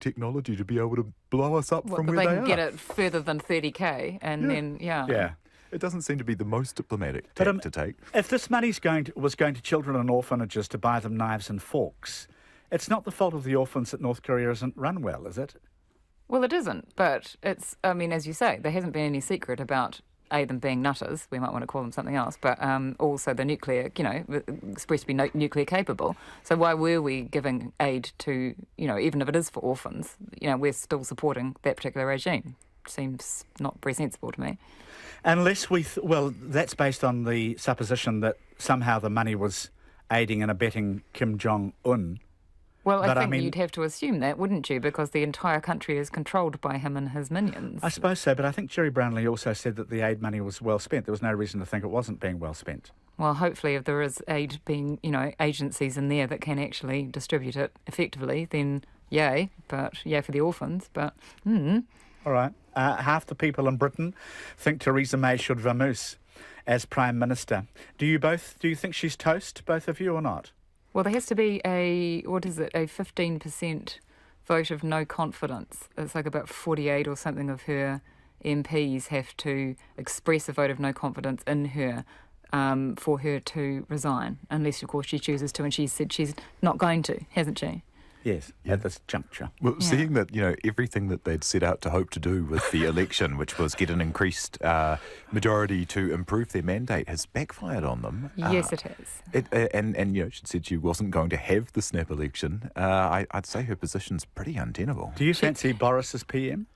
technology to be able to blow us up from where they they can are. get it further than 30k, and then It doesn't seem to be the most diplomatic tack to take. If this money was going to children and orphanages to buy them knives and forks, it's not the fault of the orphans that North Korea isn't run well, is it? Well, it isn't, but it's, I mean, as you say, there hasn't been any secret about them being nutters, we might want to call them something else, but also the nuclear, expressed to be nuclear capable. So why were we giving aid to, even if it is for orphans, we're still supporting that particular regime? Seems not very sensible to me. Unless that's based on the supposition that somehow the money was aiding and abetting Kim Jong-un. Well, I think you'd have to assume that, wouldn't you? Because the entire country is controlled by him and his minions. I suppose so, but I think Jerry Brownlee also said that the aid money was well spent. There was no reason to think it wasn't being well spent. Well, hopefully if there is aid being, agencies in there that can actually distribute it effectively, then yay, but yay for the orphans, but... All right. Half the people in Britain think Theresa May should vamoose as Prime Minister. Do you think she's toast, both of you, or not? Well, there has to be a 15% vote of no confidence. It's like about 48 or something of her MPs have to express a vote of no confidence in her for her to resign, unless, of course, she chooses to, and she said she's not going to, hasn't she? Yes, at this juncture. Well, seeing that, everything that they'd set out to hope to do with the election, which was get an increased majority to improve their mandate, has backfired on them. Yes, it has. And she said she wasn't going to have the snap election. I'd say her position's pretty untenable. Do you fancy Boris as PM?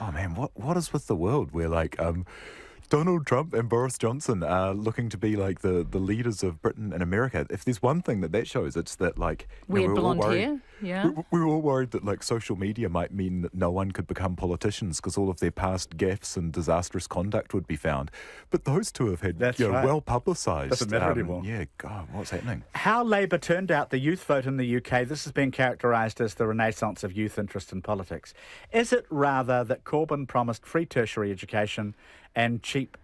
Oh, man, what is with the world where, Donald Trump and Boris Johnson are looking to be like the leaders of Britain and America? If there's one thing that shows, it's that weird blonde hair. Yeah, we were all worried that social media might mean that no one could become politicians because all of their past gaffes and disastrous conduct would be found. But those two have had well publicised. Doesn't matter anymore. Yeah, God, what's happening? How Labour turned out the youth vote in the UK. This has been characterised as the renaissance of youth interest in politics. Is it rather that Corbyn promised free tertiary education and cheap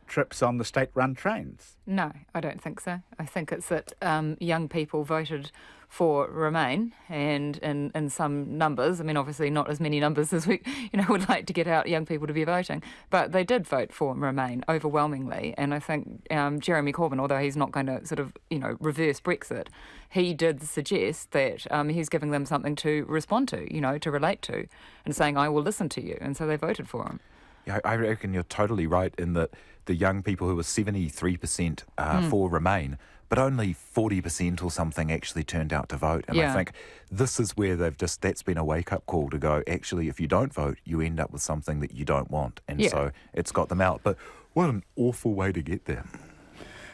trips on the state-run trains? No, I don't think so. I think it's that young people voted for Remain, and in some numbers. I mean, obviously not as many numbers as we would like to get out young people to be voting, but they did vote for Remain overwhelmingly. And I think Jeremy Corbyn, although he's not going to sort of reverse Brexit, he did suggest that he's giving them something to respond to, to relate to, and saying, I will listen to you. And so they voted for him. Yeah, I reckon you're totally right in that the young people who were 73% for Remain, but only 40% or something actually turned out to vote. And I think this is where that's been a wake-up call to go, actually, if you don't vote, you end up with something that you don't want. And so it's got them out. But what an awful way to get there.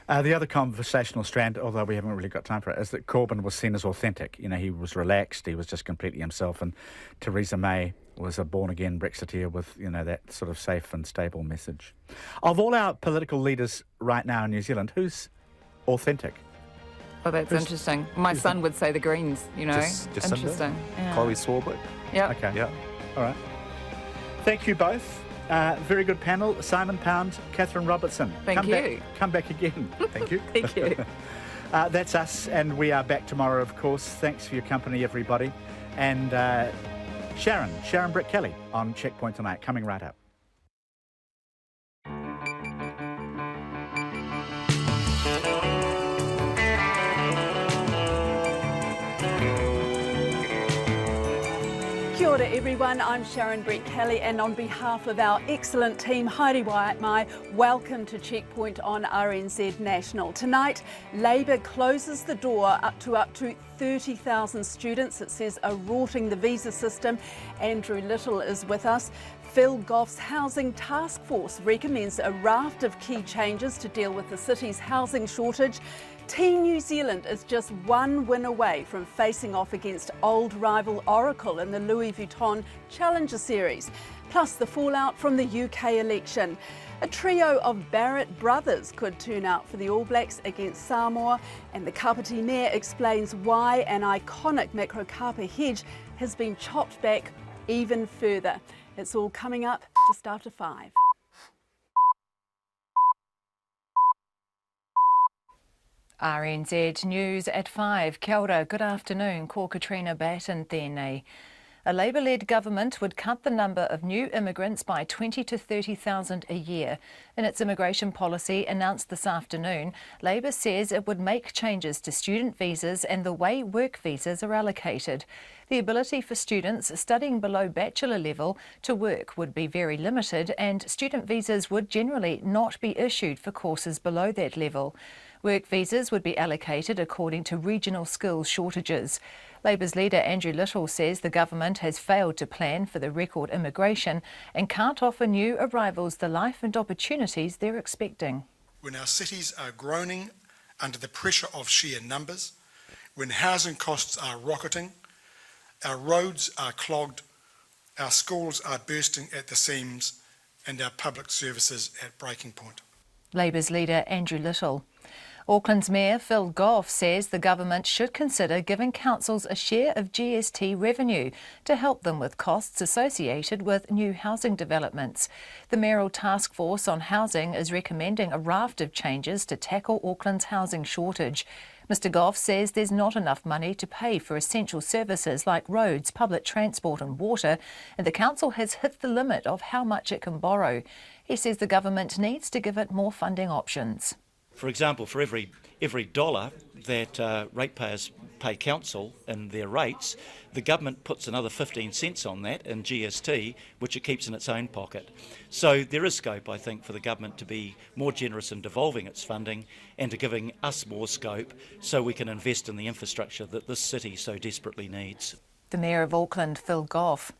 The other conversational strand, although we haven't really got time for it, is that Corbyn was seen as authentic. He was relaxed, he was just completely himself, and Theresa May was a born-again Brexiteer with, that sort of safe and stable message. Of all our political leaders right now in New Zealand, who's authentic? Oh, that's interesting. My son would say the Greens, Just interesting. Yeah. Chloe Swarbrick. Yeah. Okay. Yeah. All right. Thank you both. Very good panel. Simon Pound, Catherine Robertson. Thank you. Come back again. Thank you. Thank you. That's us, and we are back tomorrow, of course. Thanks for your company, everybody. And Sharon Britt Kelly on Checkpoint tonight, coming right up. Kia ora everyone, I'm Sharon Britt Kelly, and on behalf of our excellent team, Haere Mai, welcome to Checkpoint on RNZ National. Tonight, Labour closes the door up to 30,000 students, it says, are rorting the visa system. Andrew Little is with us. Phil Goff's Housing Task Force recommends a raft of key changes to deal with the city's housing shortage. Team New Zealand is just one win away from facing off against old rival Oracle in the Louis Vuitton Challenger Series, plus the fallout from the UK election. A trio of Barrett brothers could turn out for the All Blacks against Samoa, and the Kapiti Mayor explains why an iconic macrocarpa hedge has been chopped back even further. It's all coming up just after 5. RNZ News at 5. Kia ora, good afternoon. Ko Katrina Batten tēnei. A Labour-led government would cut the number of new immigrants by 20 to 30,000 a year. In its immigration policy announced this afternoon, Labour says it would make changes to student visas and the way work visas are allocated. The ability for students studying below bachelor level to work would be very limited, and student visas would generally not be issued for courses below that level. Work visas would be allocated according to regional skills shortages. Labour's leader Andrew Little says the government has failed to plan for the record immigration and can't offer new arrivals the life and opportunities they're expecting. When our cities are groaning under the pressure of sheer numbers, when housing costs are rocketing, our roads are clogged, our schools are bursting at the seams, and our public services at breaking point. Labour's leader Andrew Little. Auckland's Mayor Phil Goff says the government should consider giving councils a share of GST revenue to help them with costs associated with new housing developments. The mayoral task force on housing is recommending a raft of changes to tackle Auckland's housing shortage. Mr Goff says there's not enough money to pay for essential services like roads, public transport and water, and the council has hit the limit of how much it can borrow. He says the government needs to give it more funding options. For example, for every dollar that ratepayers pay council in their rates, the government puts another 15 cents on that in GST, which it keeps in its own pocket. So there is scope, I think, for the government to be more generous in devolving its funding and to giving us more scope so we can invest in the infrastructure that this city so desperately needs. The Mayor of Auckland, Phil Goff.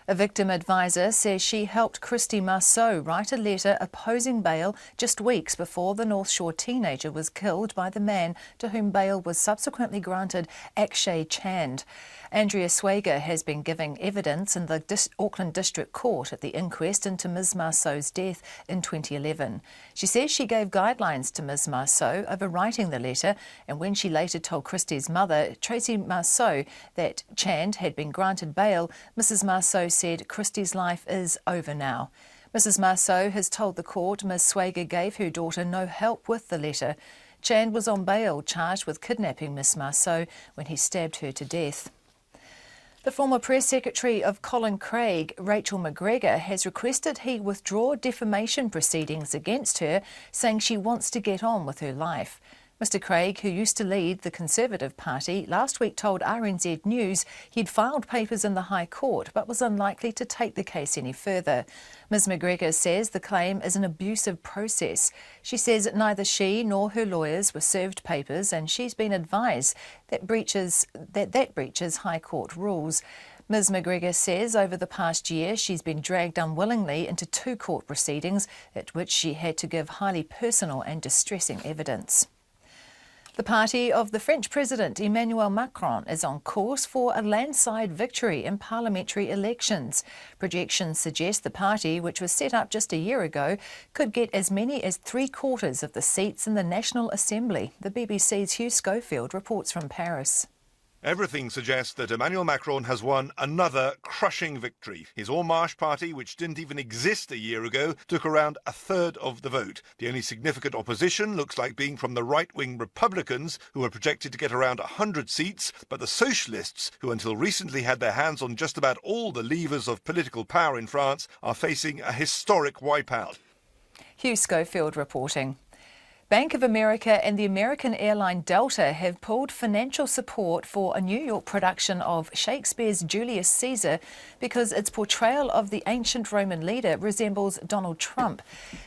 A victim advisor says she helped Christy Marceau write a letter opposing bail just weeks before the North Shore teenager was killed by the man to whom bail was subsequently granted, Akshay Chand. Andrea Swager has been giving evidence in the Auckland District Court at the inquest into Ms Marceau's death in 2011. She says she gave guidelines to Ms Marceau over writing the letter, and when she later told Christy's mother, Tracy Marceau, that Chand had been granted bail, Mrs Marceau said Christy's life is over now. Mrs Marceau has told the court Ms Swager gave her daughter no help with the letter. Chand was on bail, charged with kidnapping Ms Marceau when he stabbed her to death. The former Press Secretary of Colin Craig, Rachel McGregor, has requested he withdraw defamation proceedings against her, saying she wants to get on with her life. Mr Craig, who used to lead the Conservative Party, last week told RNZ News he'd filed papers in the High Court but was unlikely to take the case any further. Ms McGregor says the claim is an abusive process. She says neither she nor her lawyers were served papers, and she's been advised that breaches High Court rules. Ms McGregor says over the past year she's been dragged unwillingly into 2 court proceedings at which she had to give highly personal and distressing evidence. The party of the French President Emmanuel Macron is on course for a landslide victory in parliamentary elections. Projections suggest the party, which was set up just a year ago, could get as many as 3/4 of the seats in the National Assembly. The BBC's Hugh Schofield reports from Paris. Everything suggests that Emmanuel Macron has won another crushing victory. His En Marche party, which didn't even exist a year ago, took around 1/3 of the vote. The only significant opposition looks like being from the right-wing Republicans, who are projected to get around 100 seats, but the Socialists, who until recently had their hands on just about all the levers of political power in France, are facing a historic wipeout. Hugh Schofield reporting. Bank of America and the American airline Delta have pulled financial support for a New York production of Shakespeare's Julius Caesar because its portrayal of the ancient Roman leader resembles Donald Trump.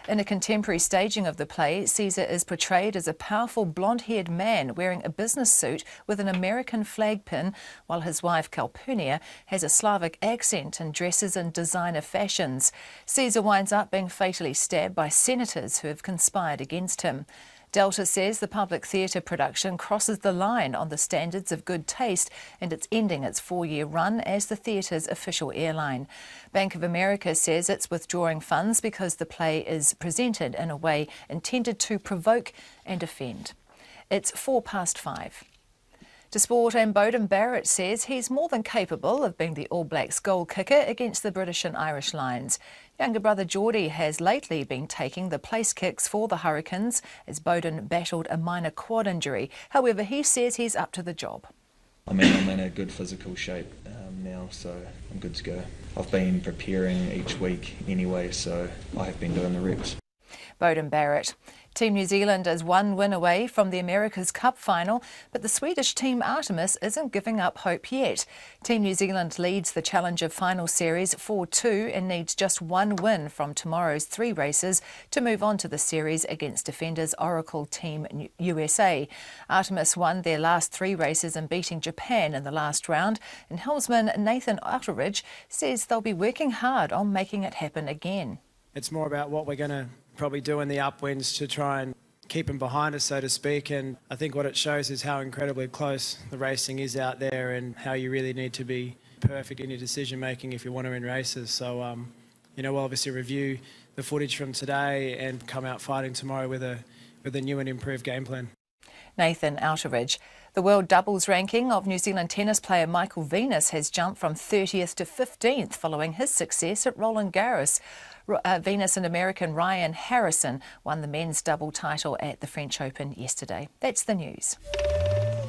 In a contemporary staging of the play, Caesar is portrayed as a powerful blonde-haired man wearing a business suit with an American flag pin, while his wife Calpurnia has a Slavic accent and dresses in designer fashions. Caesar winds up being fatally stabbed by senators who have conspired against him. Delta says the public theatre production crosses the line on the standards of good taste, and it's ending its 4-year run as the theatre's official airline. Bank of America says it's withdrawing funds because the play is presented in a way intended to provoke and offend. It's 5:04. To sport, and Beauden Barrett says he's more than capable of being the All Blacks goal kicker against the British and Irish Lions. Younger brother Geordie has lately been taking the place kicks for the Hurricanes as Beauden battled a minor quad injury. However, he says he's up to the job. I'm in a good physical shape now, tomorrow, so I'm good to go. I've been preparing each week anyway, so I have been doing the reps. Bowden Barrett. Team New Zealand is one win away from the America's Cup final, but the Swedish team Artemis isn't giving up hope yet. Team New Zealand leads the Challenger final series 4-2 and needs just one win from tomorrow's 3 races to move on to the series against defenders Oracle Team USA. Artemis won their last 3 races in beating Japan in the last round, and helmsman Nathan Outteridge says they'll be working hard on making it happen again. It's more about what we're going to probably do in the upwinds to try and keep them behind us, so to speak. And I think what it shows is how incredibly close the racing is out there and how you really need to be perfect in your decision making if you want to win races. So, we'll obviously review the footage from today and come out fighting tomorrow with a new and improved game plan. Nathan Outteridge. The world doubles ranking of New Zealand tennis player Michael Venus has jumped from 30th to 15th following his success at Roland Garros. Venus and American Ryan Harrison won the men's double title at the French Open yesterday. That's the news.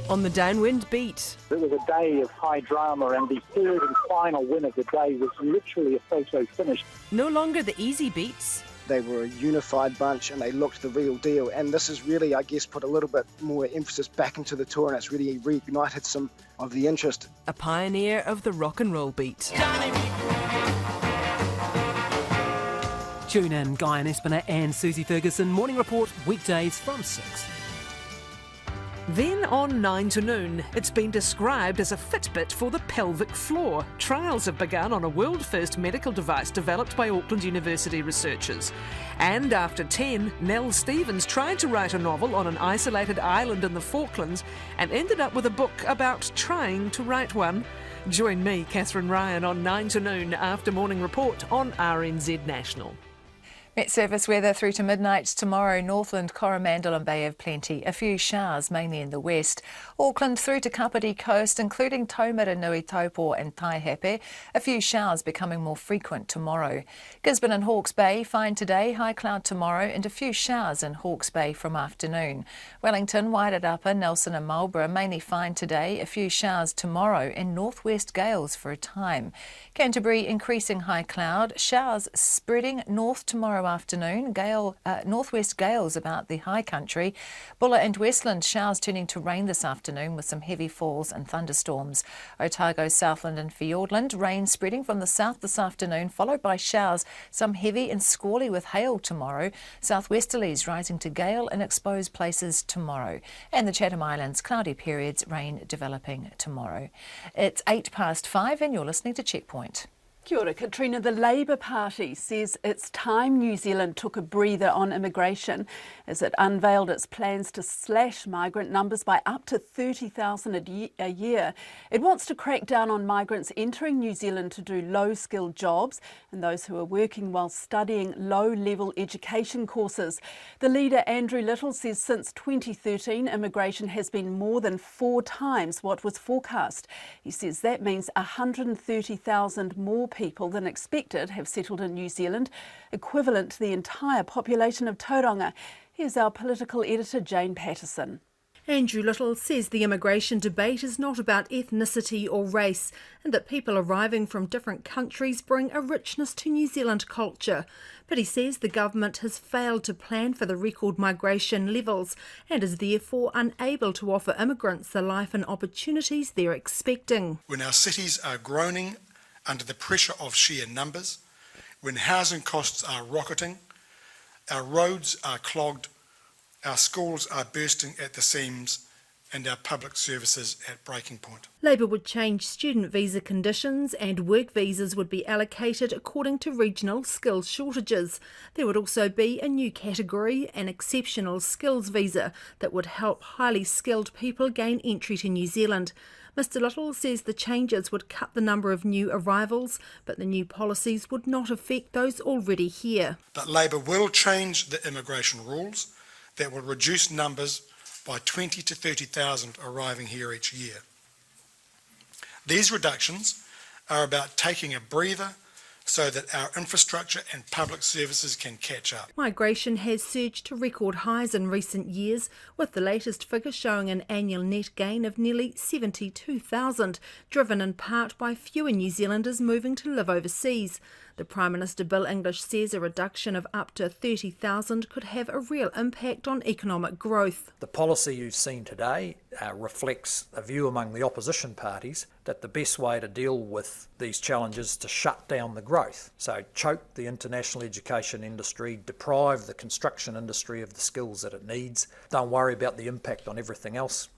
On the downwind beat. It was a day of high drama, and the third and final win of the day was literally a photo finish. No longer the easy beats. They were a unified bunch and they looked the real deal. And this has really, I guess, put a little bit more emphasis back into the tour, and it's really reignited some of the interest. A pioneer of the rock and roll beat. Tune in, Guy and Espiner and Susie Ferguson. Morning Report, weekdays from 6. Then on 9 to noon, it's been described as a Fitbit for the pelvic floor. Trials have begun on a world-first medical device developed by Auckland University researchers. And after 10, Nell Stevens tried to write a novel on an isolated island in the Falklands and ended up with a book about trying to write one. Join me, Catherine Ryan, on 9 to noon after Morning Report on RNZ National. Met service weather through to midnight tomorrow. Northland, Coromandel and Bay of Plenty. A few showers, mainly in the west. Auckland through to Kapiti Coast, including Taumaranui, Taupo and Taihape. A few showers becoming more frequent tomorrow. Gisborne and Hawke's Bay, fine today. High cloud tomorrow and a few showers in Hawke's Bay from afternoon. Wellington, Wairarapa, Nelson and Marlborough, mainly fine today. A few showers tomorrow and northwest gales for a time. Canterbury, increasing high cloud. Showers spreading north tomorrow afternoon. Northwest gales about the high country. Bulla and Westland, showers turning to rain this afternoon with some heavy falls and thunderstorms. Otago, Southland and Fiordland, rain spreading from the south this afternoon, followed by showers, some heavy and squally with hail tomorrow. Southwesterlies rising to gale in exposed places tomorrow. And the Chatham Islands, cloudy periods, rain developing tomorrow. It's 5:08 and you're listening to Checkpoint. Kia ora, Katrina. The Labour Party says it's time New Zealand took a breather on immigration as it unveiled its plans to slash migrant numbers by up to 30,000 a year. It wants to crack down on migrants entering New Zealand to do low-skilled jobs and those who are working while studying low-level education courses. The leader, Andrew Little, says since 2013, immigration has been more than 4 times what was forecast. He says that means 130,000 more people than expected have settled in New Zealand, equivalent to the entire population of Tauranga. Here's our political editor, Jane Patterson. Andrew Little says the immigration debate is not about ethnicity or race, and that people arriving from different countries bring a richness to New Zealand culture. But he says the government has failed to plan for the record migration levels and is therefore unable to offer immigrants the life and opportunities they're expecting. When our cities are groaning under the pressure of sheer numbers, when housing costs are rocketing, our roads are clogged, our schools are bursting at the seams, and our public services at breaking point. Labour would change student visa conditions and work visas would be allocated according to regional skills shortages. There would also be a new category, an exceptional skills visa, that would help highly skilled people gain entry to New Zealand. Mr Little says the changes would cut the number of new arrivals, but the new policies would not affect those already here. But Labour will change the immigration rules that will reduce numbers by 20 to 30,000 arriving here each year. These reductions are about taking a breather so that our infrastructure and public services can catch up. Migration has surged to record highs in recent years, with the latest figure showing an annual net gain of nearly 72,000, driven in part by fewer New Zealanders moving to live overseas. The Prime Minister Bill English says a reduction of up to 30,000 could have a real impact on economic growth. The policy you've seen today reflects a view among the opposition parties that the best way to deal with these challenges is to shut down the growth. So choke the international education industry, deprive the construction industry of the skills that it needs, don't worry about the impact on everything else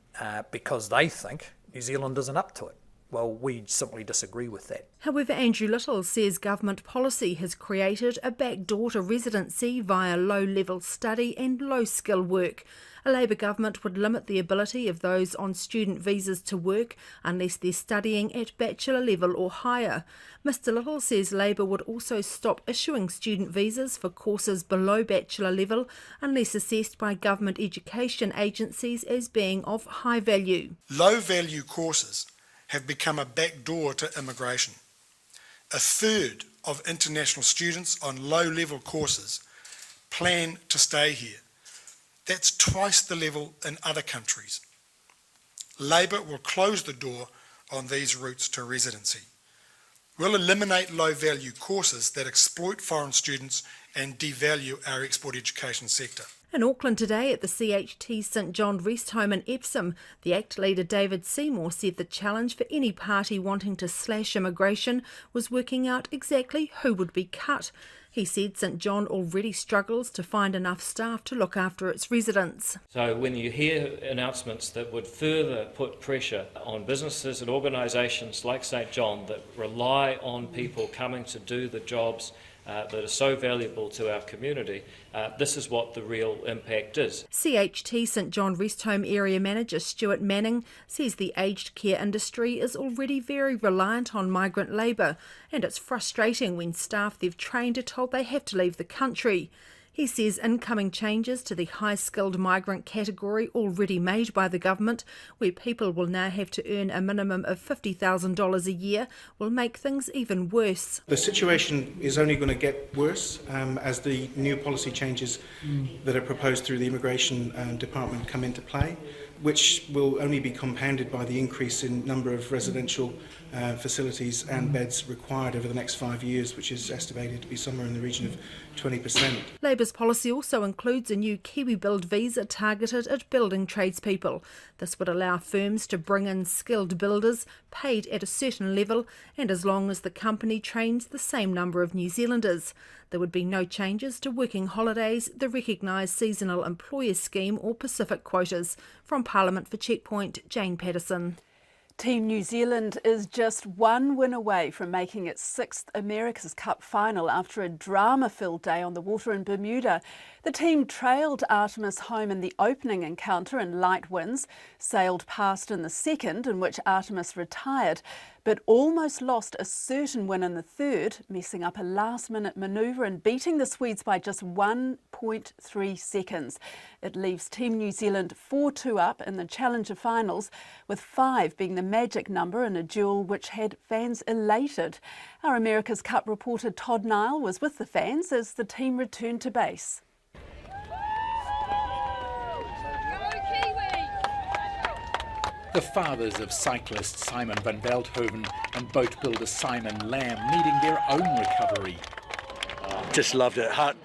because they think New Zealand isn't up to it. Well, we simply disagree with that. However, Andrew Little says government policy has created a backdoor to residency via low-level study and low-skill work. A Labour government would limit the ability of those on student visas to work unless they're studying at bachelor level or higher. Mr Little says Labour would also stop issuing student visas for courses below bachelor level unless assessed by government education agencies as being of high value. Low-value courses have become a backdoor to immigration. A third of international students on low-level courses plan to stay here. That's twice the level in other countries. Labour will close the door on these routes to residency. We'll eliminate low-value courses that exploit foreign students and devalue our export education sector. In Auckland today at the CHT St John Rest Home in Epsom, the ACT leader David Seymour said the challenge for any party wanting to slash immigration was working out exactly who would be cut. He said St John already struggles to find enough staff to look after its residents. So when you hear announcements that would further put pressure on businesses and organisations like St John that rely on people coming to do the jobs that are so valuable to our community, this is what the real impact is. CHT St John Rest Home Area Manager Stuart Manning says the aged care industry is already very reliant on migrant labour, and it's frustrating when staff they've trained are told they have to leave the country. He says incoming changes to the high-skilled migrant category already made by the government, where people will now have to earn a minimum of $50,000 a year, will make things even worse. The situation is only going to get worse as the new policy changes that are proposed through the Immigration Department come into play, which will only be compounded by the increase in number of residential facilities and beds required over the next 5 years, which is estimated to be somewhere in the region of 20%. Labour's policy also includes a new Kiwi Build visa targeted at building tradespeople. This would allow firms to bring in skilled builders, paid at a certain level, and as long as the company trains the same number of New Zealanders. There would be no changes to working holidays, the recognised seasonal employer scheme or Pacific quotas. From Parliament for Checkpoint, Jane Patterson. Team New Zealand is just one win away from making its 6th America's Cup final after a drama-filled day on the water in Bermuda. The team trailed Artemis home in the opening encounter in light winds, sailed past in the second, in which Artemis retired, but almost lost a certain win in the third, messing up a last-minute manoeuvre and beating the Swedes by just 1.3 seconds. It leaves Team New Zealand 4-2 up in the Challenger finals, with 5 being the magic number in a duel which had fans elated. Our America's Cup reporter Todd Nile was with the fans as the team returned to base. The fathers of cyclist Simon van Veldhoven and boat builder Simon Lamb needing their own recovery. Just loved it. Heart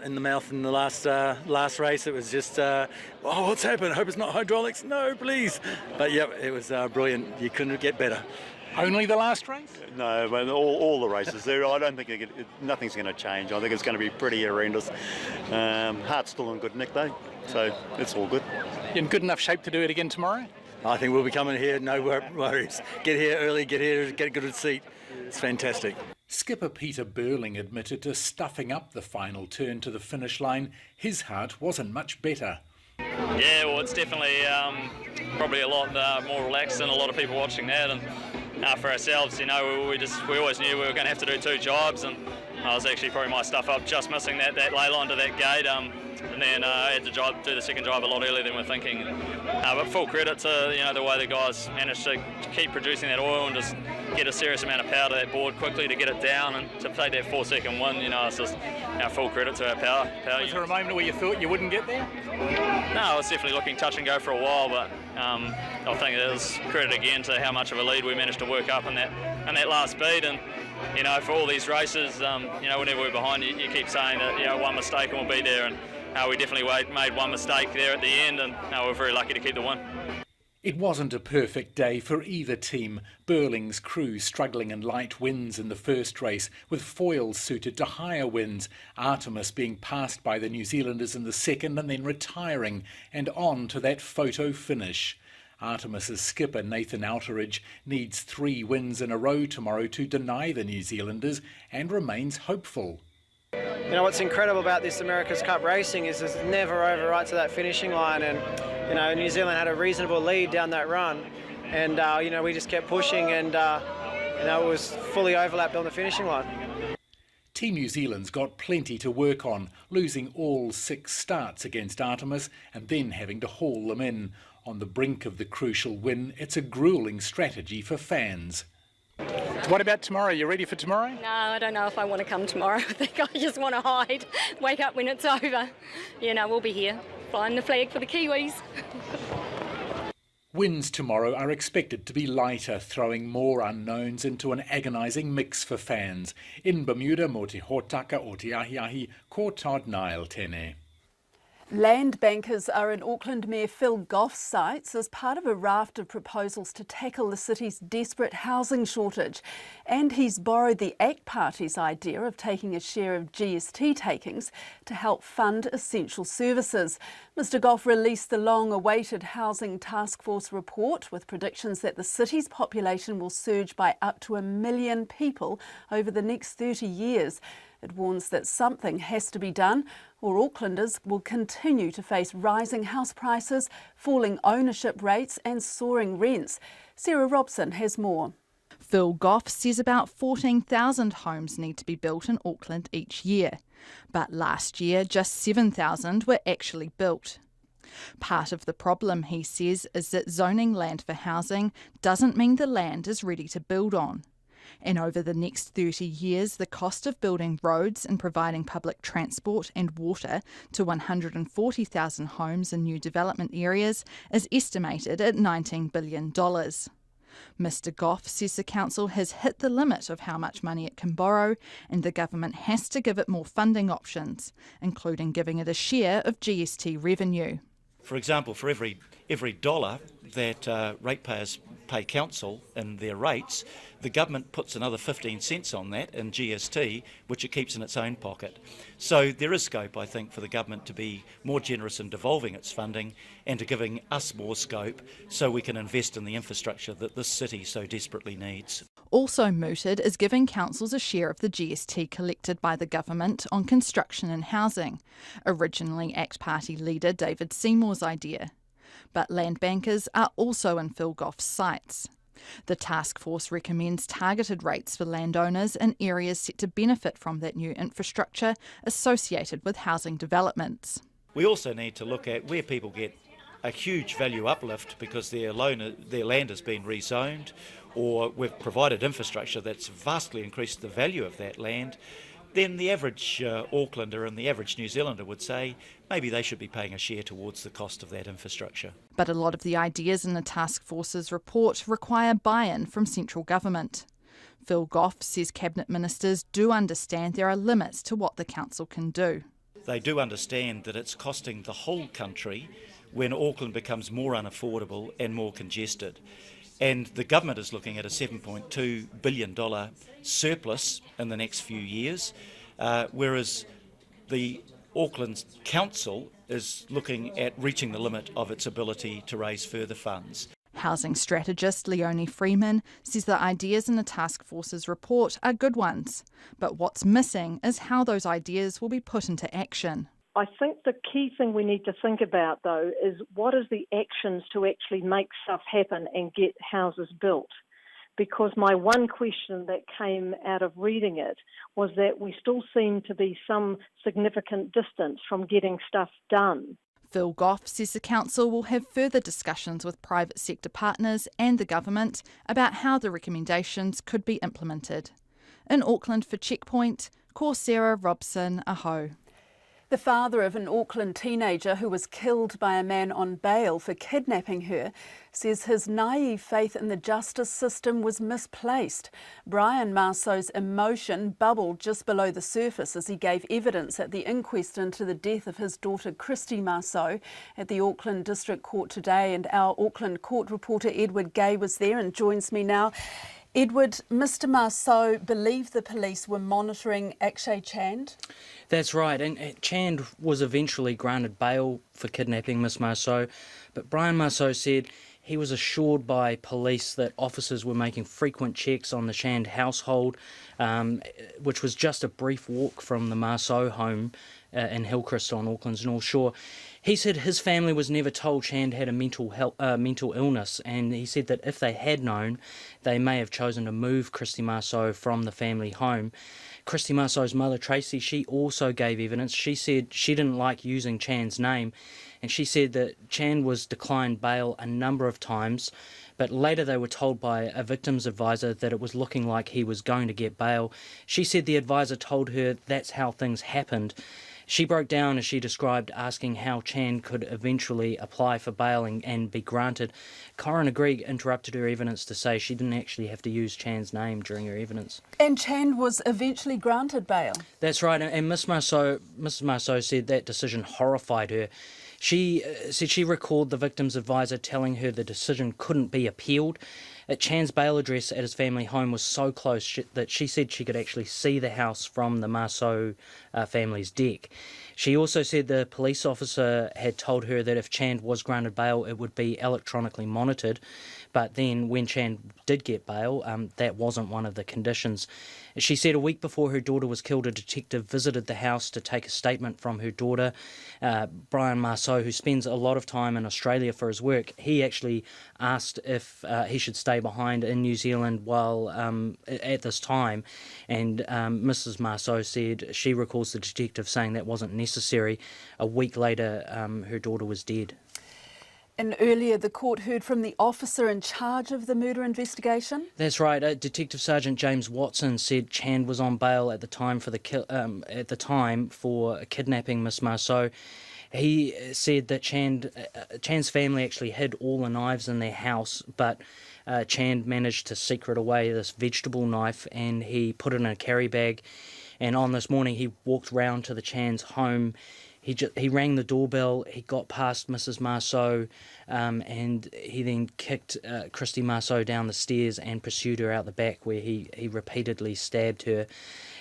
in the mouth in the last race. It was just, what's happened? I hope it's not hydraulics. No, please. But yeah, it was brilliant. You couldn't get better. Only the last race? No, but all the races there. I don't think nothing's going to change. I think it's going to be pretty horrendous. Heart's still in good nick though, so it's all good. You in good enough shape to do it again tomorrow? I think we'll be coming here, no worries. Get here early, get a good seat. It's fantastic. Skipper Peter Burling admitted to stuffing up the final turn to the finish line. His heart wasn't much better. Yeah, well, it's definitely probably a lot more relaxed than a lot of people watching that. And for ourselves, you know, we always knew we were going to have to do 2 jobs, and I was actually probably my stuff up, just missing that ley line to that gate, and then I had to do the second drive a lot earlier than we were thinking. But full credit to the way the guys managed to keep producing that oil and just get a serious amount of power to that board quickly to get it down and to take that 4-second win. It's just full credit to our power. Was there a moment where you thought you wouldn't get there? No, I was definitely looking touch and go for a while, but I think it is credit again to how much of a lead we managed to work up in that last beat. And for all these races, whenever we're behind, you keep saying that one mistake and we'll be there, and we definitely made one mistake there at the end, and we're very lucky to keep the win. It wasn't a perfect day for either team. Burling's crew struggling in light winds in the first race, with foils suited to higher winds, Artemis being passed by the New Zealanders in the second and then retiring, and on to that photo finish. Artemis's skipper Nathan Outeridge needs 3 wins in a row tomorrow to deny the New Zealanders and remains hopeful. What's incredible about this America's Cup racing is it's never over right to that finishing line, and New Zealand had a reasonable lead down that run, and we just kept pushing, and it was fully overlapped on the finishing line. Team New Zealand's got plenty to work on, losing all 6 starts against Artemis and then having to haul them in. On the brink of the crucial win, it's a gruelling strategy for fans. What about tomorrow? You ready for tomorrow? No, I don't know if I want to come tomorrow. I think I just want to hide, wake up when it's over. We'll be here, flying the flag for the Kiwis. Winds tomorrow are expected to be lighter, throwing more unknowns into an agonising mix for fans. In Bermuda, mo te hōtaka o te ahiahi, ko Todd Nile tēnei. Land bankers are in Auckland Mayor Phil Goff's sights as part of a raft of proposals to tackle the city's desperate housing shortage. And he's borrowed the ACT Party's idea of taking a share of GST takings to help fund essential services. Mr Goff released the long-awaited Housing Task Force report with predictions that the city's population will surge by up to 1 million people over the next 30 years. It warns that something has to be done, or Aucklanders will continue to face rising house prices, falling ownership rates and soaring rents. Sarah Robson has more. Phil Goff says about 14,000 homes need to be built in Auckland each year. But last year, just 7,000 were actually built. Part of the problem, he says, is that zoning land for housing doesn't mean the land is ready to build on. And over the next 30 years, the cost of building roads and providing public transport and water to 140,000 homes in new development areas is estimated at $19 billion. Mr Goff says the council has hit the limit of how much money it can borrow, and the government has to give it more funding options, including giving it a share of GST revenue. For example, for every dollar that ratepayers pay council in their rates, the government puts another 15 cents on that in GST, which it keeps in its own pocket. So there is scope, I think, for the government to be more generous in devolving its funding and to giving us more scope so we can invest in the infrastructure that this city so desperately needs. Also mooted is giving councils a share of the GST collected by the government on construction and housing, originally ACT Party leader David Seymour's idea. But land bankers are also in Phil Goff's sights. The task force recommends targeted rates for landowners in areas set to benefit from that new infrastructure associated with housing developments. We also need to look at where people get a huge value uplift because their land has been rezoned, or we've provided infrastructure that's vastly increased the value of that land. Then the average Aucklander and the average New Zealander would say maybe they should be paying a share towards the cost of that infrastructure. But a lot of the ideas in the task force's report require buy-in from central government. Phil Goff says cabinet ministers do understand there are limits to what the council can do. They do understand that it's costing the whole country when Auckland becomes more unaffordable and more congested. And the government is looking at a $7.2 billion surplus in the next few years, whereas the Auckland Council is looking at reaching the limit of its ability to raise further funds. Housing strategist Leonie Freeman says the ideas in the task force's report are good ones, but what's missing is how those ideas will be put into action. I think the key thing we need to think about, though, is what is the actions to actually make stuff happen and get houses built. because my one question that came out of reading it was that we still seem to be some significant distance from getting stuff done. Phil Goff says the council will have further discussions with private sector partners and the government about how the recommendations could be implemented. In Auckland for Checkpoint, Sarah Robson, Aho. The father of an Auckland teenager who was killed by a man on bail for kidnapping her says his naive faith in the justice system was misplaced. Brian Marceau's emotion bubbled just below the surface as he gave evidence at the inquest into the death of his daughter Christy Marceau at the Auckland District Court today, and our Auckland court reporter Edward Gay was there and joins me now. Edward, Mr Marceau believed the police were monitoring Akshay Chand? That's right, and Chand was eventually granted bail for kidnapping Miss Marceau, but Brian Marceau said he was assured by police that officers were making frequent checks on the Chand household, which was just a brief walk from the Marceau home in Hillcrest on Auckland's North Shore. He said his family was never told Chand had a mental illness, and he said that if they had known, they may have chosen to move Christy Marceau from the family home. Christy Marceau's mother, Tracy, she also gave evidence. She said she didn't like using Chand's name, and she said that Chand was declined bail a number of times, but later they were told by a victim's advisor that it was looking like he was going to get bail. She said the advisor told her that's how things happened. She broke down as she described asking how Chand could eventually apply for bail and be granted. Coroner Greene interrupted her evidence to say she didn't actually have to use Chand's name during her evidence. And Chand was eventually granted bail? That's right, and Mrs Marceau said that decision horrified her. She said she recalled the victim's advisor telling her the decision couldn't be appealed. Chand's bail address at his family home was so close that she said she could actually see the house from the Marceau family's deck. She also said the police officer had told her that if Chand was granted bail, it would be electronically monitored. But then when Chand did get bail, that wasn't one of the conditions. She said a week before her daughter was killed, a detective visited the house to take a statement from her daughter. Brian Marceau, who spends a lot of time in Australia for his work, he actually asked if he should stay behind in New Zealand while at this time. And Mrs Marceau said she recalls the detective saying that wasn't necessary. A week later, her daughter was dead. And earlier, the court heard from the officer in charge of the murder investigation? That's right. Detective Sergeant James Watson said Chand was on bail at the time for kidnapping Miss Marceau. He said that Chand's family actually hid all the knives in their house, but Chand managed to secret away this vegetable knife and he put it in a carry bag. And on this morning, he walked round to the Chand's home. He rang the doorbell, he got past Mrs Marceau, and he then kicked Christy Marceau down the stairs and pursued her out the back where he repeatedly stabbed her.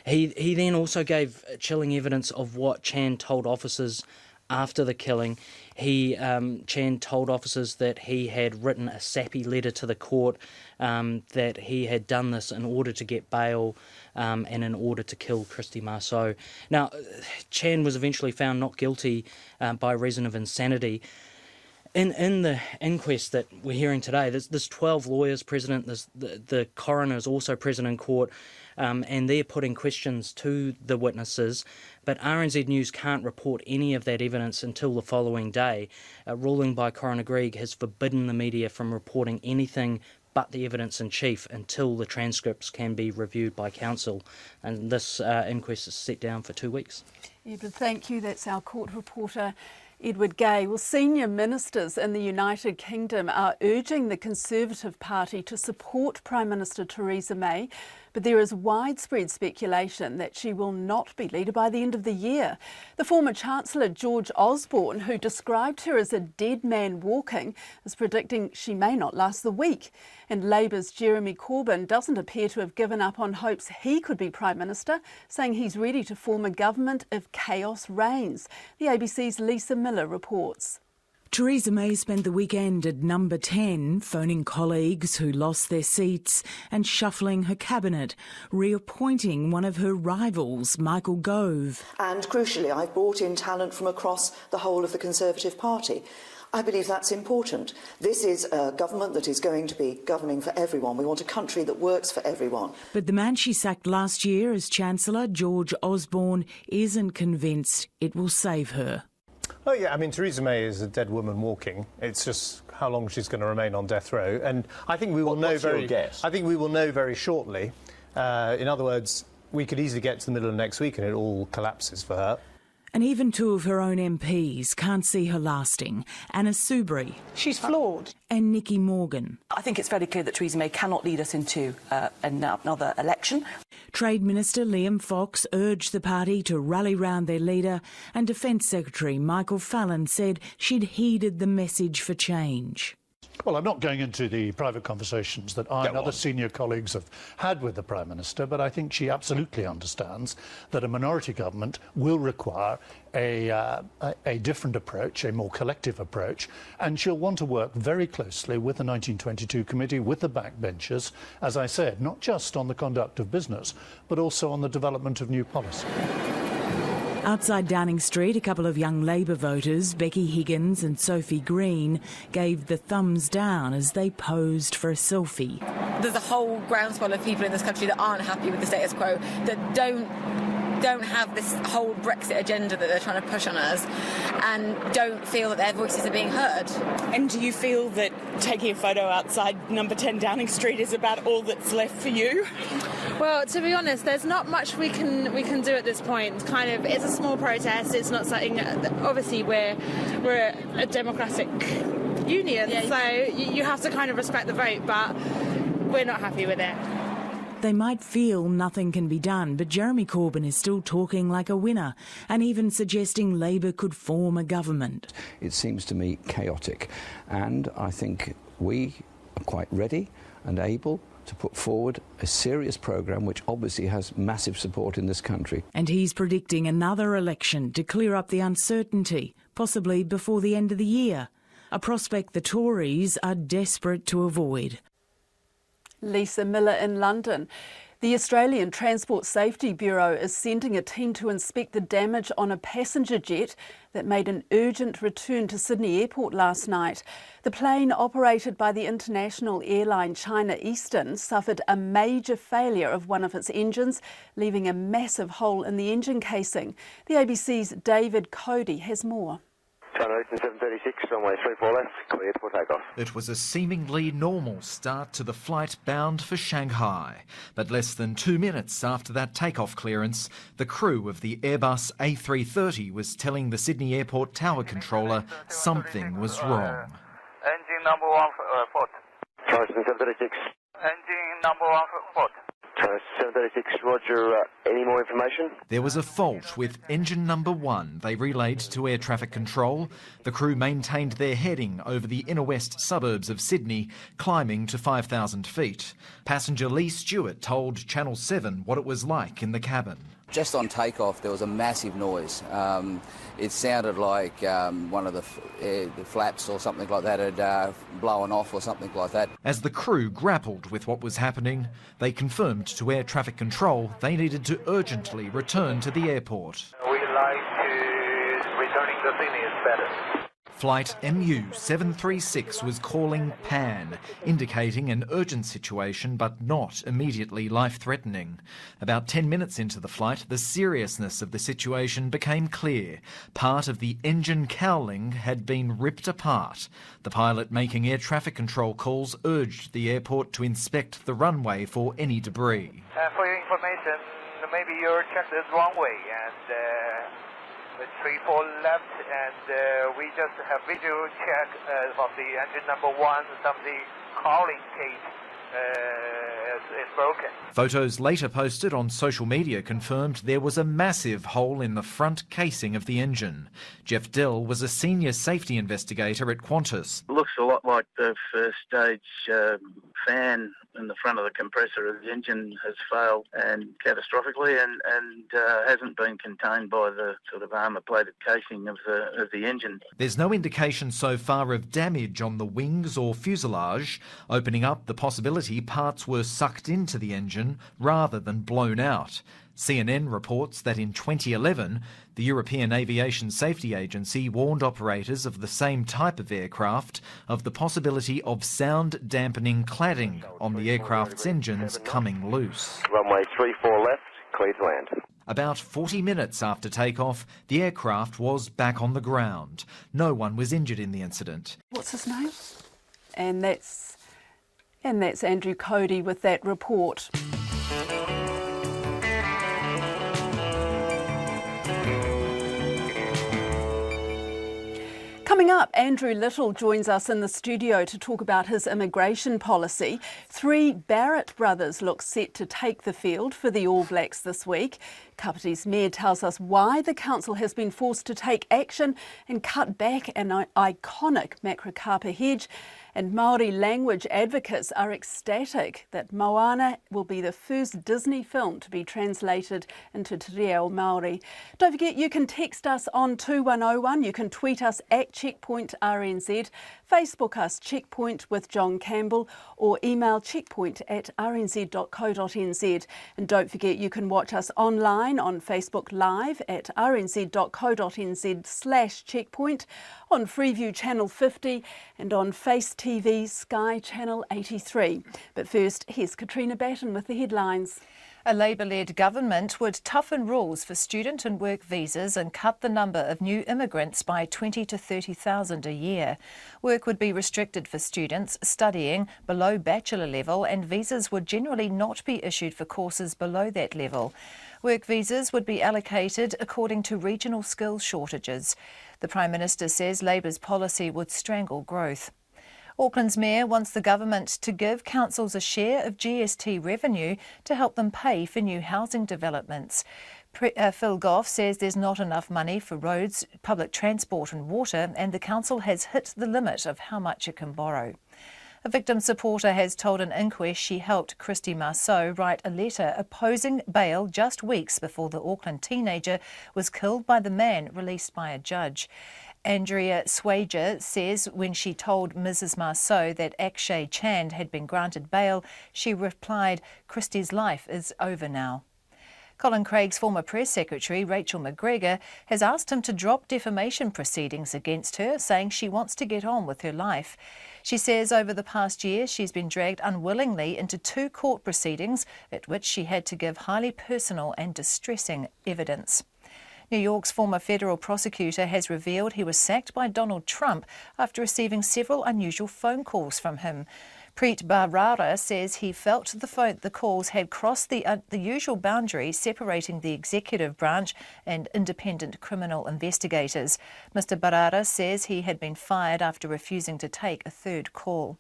He then also gave chilling evidence of what Chand told officers after the killing. Chand told officers that he had written a sappy letter to the court, that he had done this in order to get bail and in order to kill Christy Marceau. Now, Chand was eventually found not guilty by reason of insanity. In the inquest that we're hearing today, there's 12 lawyers present, the coroner is also present in court, and they're putting questions to the witnesses, but RNZ News can't report any of that evidence until the following day. A ruling by Coroner Greene has forbidden the media from reporting anything but the evidence in chief until the transcripts can be reviewed by counsel, and this inquest is set down for 2 weeks. Edward, thank you. That's our court reporter, Edward Gay. Well, senior ministers in the United Kingdom are urging the Conservative Party to support Prime Minister Theresa May, but there is widespread speculation that she will not be leader by the end of the year. The former Chancellor George Osborne, who described her as a dead man walking, is predicting she may not last the week. And Labour's Jeremy Corbyn doesn't appear to have given up on hopes he could be Prime Minister, saying he's ready to form a government if chaos reigns. The ABC's Lisa Miller reports. Theresa May spent the weekend at number 10, phoning colleagues who lost their seats and shuffling her cabinet, reappointing one of her rivals, Michael Gove. And crucially, I've brought in talent from across the whole of the Conservative Party. I believe that's important. This is a government that is going to be governing for everyone. We want a country that works for everyone. But the man she sacked last year as Chancellor, George Osborne, isn't convinced it will save her. Oh yeah, I mean, Theresa May is a dead woman walking. It's just how long she's going to remain on death row, and I think we will know very shortly. In other words, we could easily get to the middle of next week and it all collapses for her. And even two of her own MPs can't see her lasting. Anna Soubry. She's flawed. And Nikki Morgan. I think it's fairly clear that Theresa May cannot lead us into another election. Trade Minister Liam Fox urged the party to rally round their leader, and Defence Secretary Michael Fallon said she'd heeded the message for change. Well, I'm not going into the private conversations that I and other senior colleagues have had with the Prime Minister, but I think she absolutely understands that a minority government will require a different approach, a more collective approach, and she'll want to work very closely with the 1922 committee, with the backbenchers, as I said, not just on the conduct of business, but also on the development of new policy. Outside Downing Street, a couple of young Labour voters, Becky Higgins and Sophie Greene, gave the thumbs down as they posed for a selfie. There's a whole groundswell of people in this country that aren't happy with the status quo, that don't have this whole Brexit agenda that they're trying to push on us, and don't feel that their voices are being heard. And do you feel that taking a photo outside number 10 Downing Street is about all that's left for you? Well, to be honest, there's not much we can do at this point. It's a small protest. It's not something. Obviously, we're a democratic union, so you have to kind of respect the vote. But we're not happy with it. They might feel nothing can be done, but Jeremy Corbyn is still talking like a winner and even suggesting Labour could form a government. It seems to me chaotic, and I think we are quite ready and able to put forward a serious programme which obviously has massive support in this country. And he's predicting another election to clear up the uncertainty, possibly before the end of the year, a prospect the Tories are desperate to avoid. Lisa Miller in London. The Australian Transport Safety Bureau is sending a team to inspect the damage on a passenger jet that made an urgent return to Sydney Airport last night. The plane, operated by the international airline China Eastern, suffered a major failure of one of its engines, leaving a massive hole in the engine casing. The ABC's David Cody has more. China Eastern 736, runway 34 left, cleared for takeoff. It was a seemingly normal start to the flight bound for Shanghai. But less than 2 minutes after that takeoff clearance, the crew of the Airbus A330 was telling the Sydney Airport tower controller something was wrong. Engine number 1 port. China Eastern 736. Engine number 1 port. China 736, roger. Any more information? There was a fault with engine number 1. They relayed to air traffic control. The crew maintained their heading over the inner west suburbs of Sydney, climbing to 5,000 feet. Passenger Lee Stewart told Channel 7 what it was like in the cabin. Just on takeoff, there was a massive noise. It sounded like one of the flaps or something like that had blown off or something like that. As the crew grappled with what was happening, they confirmed to air traffic control they needed to urgently return to the airport. We'd like to returning to Sydney is better. Flight MU-736 was calling PAN, indicating an urgent situation but not immediately life-threatening. About 10 minutes into the flight, the seriousness of the situation became clear. Part of the engine cowling had been ripped apart. The pilot making air traffic control calls urged the airport to inspect the runway for any debris. For your information, maybe you checked the runway and with 34 left, and we just have visual check of the engine number 1. Some of the cowling case is broken. Photos later posted on social media confirmed there was a massive hole in the front casing of the engine. Jeff Dell was a senior safety investigator at Qantas. It looks a lot like the first stage fan in the front of the compressor of the engine has failed and catastrophically and hasn't been contained by the sort of armour-plated casing of the engine. There's no indication so far of damage on the wings or fuselage, opening up the possibility parts were sucked sucked into the engine rather than blown out. CNN reports that in 2011, the European Aviation Safety Agency warned operators of the same type of aircraft of the possibility of sound-dampening cladding on the aircraft's engines coming loose. Runway 34 left, clear to land. About 40 minutes after takeoff, the aircraft was back on the ground. No one was injured in the incident. What's his name? And that's Andrew Cody with that report. Coming up, Andrew Little joins us in the studio to talk about his immigration policy. 3 Barrett brothers look set to take the field for the All Blacks this week. Kapiti's mayor tells us why the council has been forced to take action and cut back an iconic Macrokapa hedge. And Māori language advocates are ecstatic that Moana will be the first Disney film to be translated into Te Reo Māori. Don't forget, you can text us on 2101, you can tweet us at Checkpoint RNZ, Facebook us Checkpoint with John Campbell, or email checkpoint@rnz.co.nz. And don't forget, you can watch us online on Facebook Live at rnz.co.nz/checkpoint, on Freeview Channel 50 and on Face TV Sky Channel 83. But first, here's Katrina Batten with the headlines. A Labour-led government would toughen rules for student and work visas and cut the number of new immigrants by 20 to 30,000 a year. Work would be restricted for students studying below bachelor level, and visas would generally not be issued for courses below that level. Work visas would be allocated according to regional skills shortages. The Prime Minister says Labour's policy would strangle growth. Auckland's mayor wants the government to give councils a share of GST revenue to help them pay for new housing developments. Phil Goff says there's not enough money for roads, public transport and water, and the council has hit the limit of how much it can borrow. A victim supporter has told an inquest she helped Christy Marceau write a letter opposing bail just weeks before the Auckland teenager was killed by the man released by a judge. Andrea Swager says when she told Mrs. Marceau that Akshay Chand had been granted bail, she replied, "Christy's life is over now." Colin Craig's former press secretary, Rachel McGregor, has asked him to drop defamation proceedings against her, saying she wants to get on with her life. She says over the past year she's been dragged unwillingly into 2 court proceedings at which she had to give highly personal and distressing evidence. New York's former federal prosecutor has revealed he was sacked by Donald Trump after receiving several unusual phone calls from him. Preet Bharara says he felt the calls had crossed the usual boundary separating the executive branch and independent criminal investigators. Mr. Bharara says he had been fired after refusing to take a third call.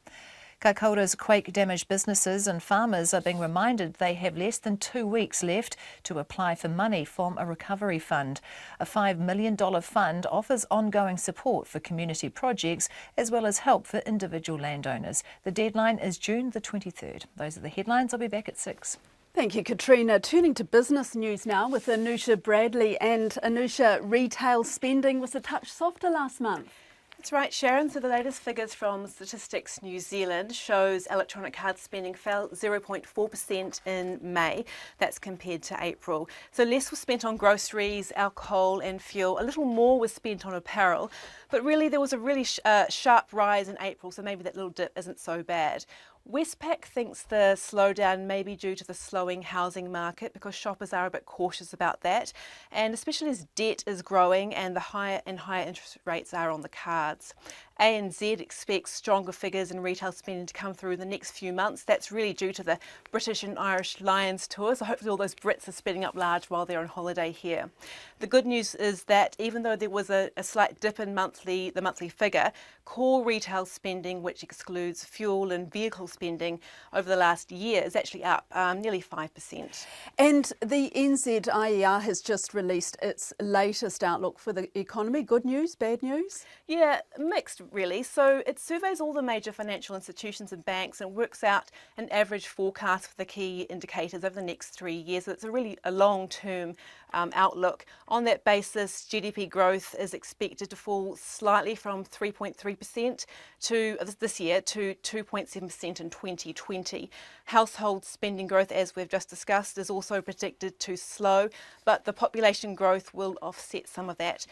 Kaikoura's quake-damaged businesses and farmers are being reminded they have less than 2 weeks left to apply for money from a recovery fund. A $5 million fund offers ongoing support for community projects as well as help for individual landowners. The deadline is June the 23rd. Those are the headlines. I'll be back at 6. Thank you, Katrina. Turning to business news now with Anusha Bradley. And Anusha, retail spending was a touch softer last month. That's right, Sharon. So the latest figures from Statistics New Zealand shows electronic card spending fell 0.4% in May. That's compared to April. So less was spent on groceries, alcohol and fuel. A little more was spent on apparel. But really there was a really sharp rise in April, so maybe that little dip isn't so bad. Westpac thinks the slowdown may be due to the slowing housing market because shoppers are a bit cautious about that, and especially as debt is growing and the higher interest rates are on the cards. ANZ expects stronger figures in retail spending to come through in the next few months. That's really due to the British and Irish Lions tour, so hopefully all those Brits are spending up large while they're on holiday here. The good news is that even though there was a slight dip in the monthly figure, core retail spending, which excludes fuel and vehicle spending over the last year, is actually up nearly 5%. And the NZIER has just released its latest outlook for the economy. Good news, bad news? Yeah, mixed really. So it surveys all the major financial institutions and banks and works out an average forecast for the key indicators over the next 3 years. So it's a long-term outlook. On that basis, GDP growth is expected to fall slightly from 3.3% this year to 2.7% in 2020. Household spending growth, as we've just discussed, is also predicted to slow, but the population growth will offset some of that.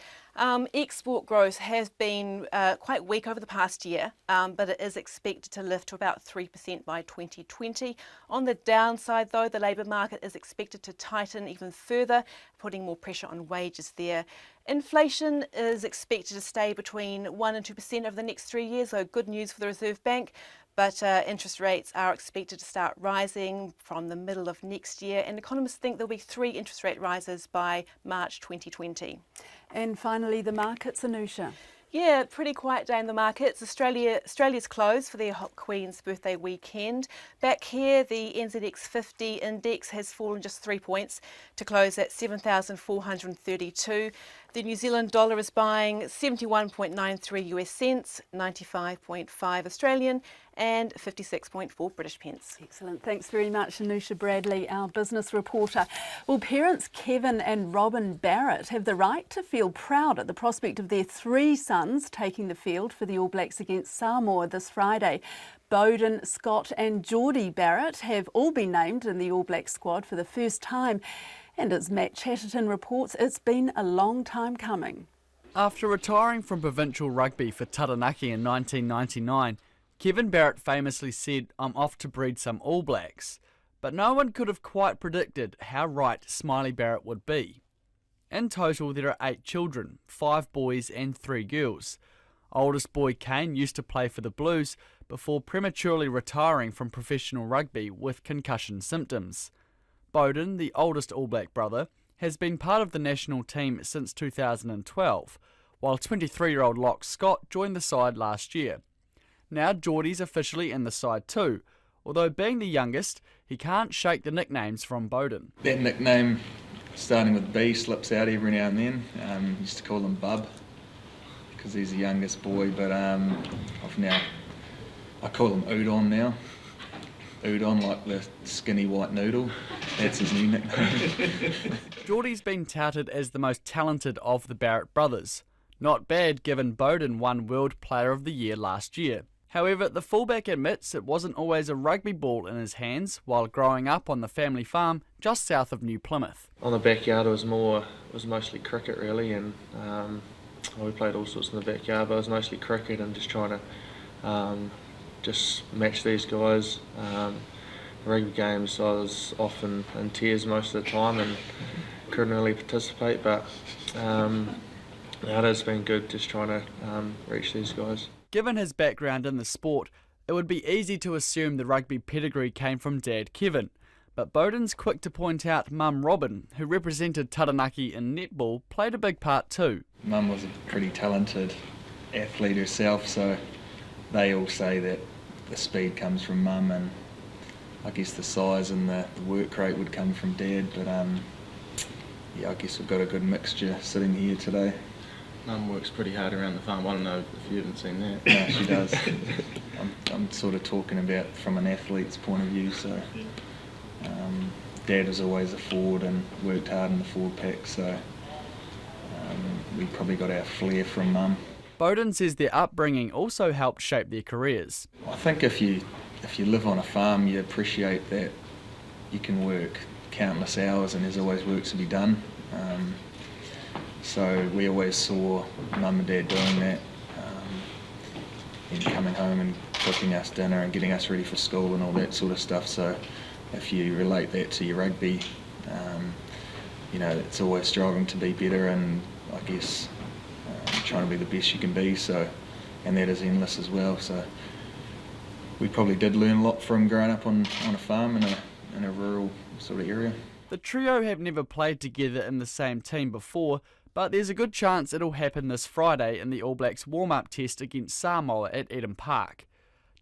Export growth has been quite weak over the past year, but it is expected to lift to about 3% by 2020. On the downside, though, the labour market is expected to tighten even further, putting more pressure on wages there. Inflation is expected to stay between 1 and 2% over the next 3 years, so good news for the Reserve Bank. But interest rates are expected to start rising from the middle of next year, and economists think there'll be 3 interest rate rises by March 2020. And finally, the markets, Anusha. Yeah, pretty quiet day in the markets. Australia's closed for their Queen's birthday weekend. Back here, the NZX 50 index has fallen just 3 points to close at 7,432. The New Zealand dollar is buying 71.93 US cents, 95.5 Australian and 56.4 British pence. Excellent. Thanks very much, Anusha Bradley, our business reporter. Well, parents Kevin and Robin Barrett have the right to feel proud at the prospect of their 3 sons taking the field for the All Blacks against Samoa this Friday. Bowden, Scott and Geordie Barrett have all been named in the All Black squad for the first time. And as Matt Chatterton reports, it's been a long time coming. After retiring from provincial rugby for Taranaki in 1999, Kevin Barrett famously said, "I'm off to breed some All Blacks." But no one could have quite predicted how right Smiley Barrett would be. In total, there are 8 children, 5 boys and 3 girls. Oldest boy Kane used to play for the Blues before prematurely retiring from professional rugby with concussion symptoms. Bowden, the oldest All Black brother, has been part of the national team since 2012, while 23-year-old lock Scott joined the side last year. Now Geordie's officially in the side too, although being the youngest, he can't shake the nicknames from Bowden. That nickname, starting with B, slips out every now and then. Used to call him Bub, because he's the youngest boy, but I call him Udon now. Udon, like the skinny white noodle. That's his new nickname. Geordie's been touted as the most talented of the Barrett brothers. Not bad given Bowden won World Player of the Year last year. However, the fullback admits it wasn't always a rugby ball in his hands while growing up on the family farm just south of New Plymouth. On the backyard it was mostly cricket really, and we played all sorts in the backyard, but it was mostly cricket and just trying to just match these guys. Rugby games I was often in tears most of the time and couldn't really participate, but it has been good just trying to reach these guys. Given his background in the sport, it would be easy to assume the rugby pedigree came from Dad Kevin, but Bowden's quick to point out Mum Robin, who represented Taranaki in netball, played a big part too. Mum was a pretty talented athlete herself, so they all say that the speed comes from Mum, and I guess the size and the work rate would come from Dad, but I guess we've got a good mixture sitting here today. Mum works pretty hard around the farm. I don't know if you haven't seen that. No, she does. I'm sort of talking about from an athlete's point of view, so Dad was always a forward and worked hard in the forward pack, so we probably got our flair from Mum. Bowden says their upbringing also helped shape their careers. I think if you live on a farm, you appreciate that you can work countless hours and there's always work to be done. So we always saw Mum and Dad doing that, and coming home and cooking us dinner and getting us ready for school and all that sort of stuff. So if you relate that to your rugby, it's always striving to be better and I guess trying to be the best you can be. So, and that is endless as well. So we probably did learn a lot from growing up on a farm in a rural sort of area. The trio have never played together in the same team before, but there's a good chance it'll happen this Friday in the All Blacks warm-up test against Samoa at Eden Park.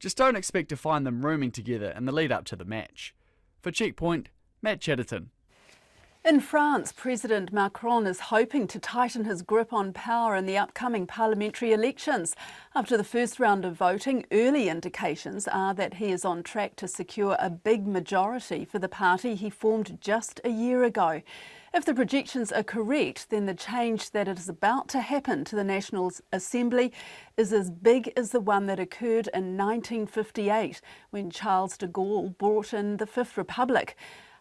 Just don't expect to find them rooming together in the lead-up to the match. For Checkpoint, Matt Chatterton. In France, President Macron is hoping to tighten his grip on power in the upcoming parliamentary elections. After the first round of voting, early indications are that he is on track to secure a big majority for the party he formed just a year ago. If the projections are correct, then the change that is about to happen to the National Assembly is as big as the one that occurred in 1958, when Charles de Gaulle brought in the Fifth Republic.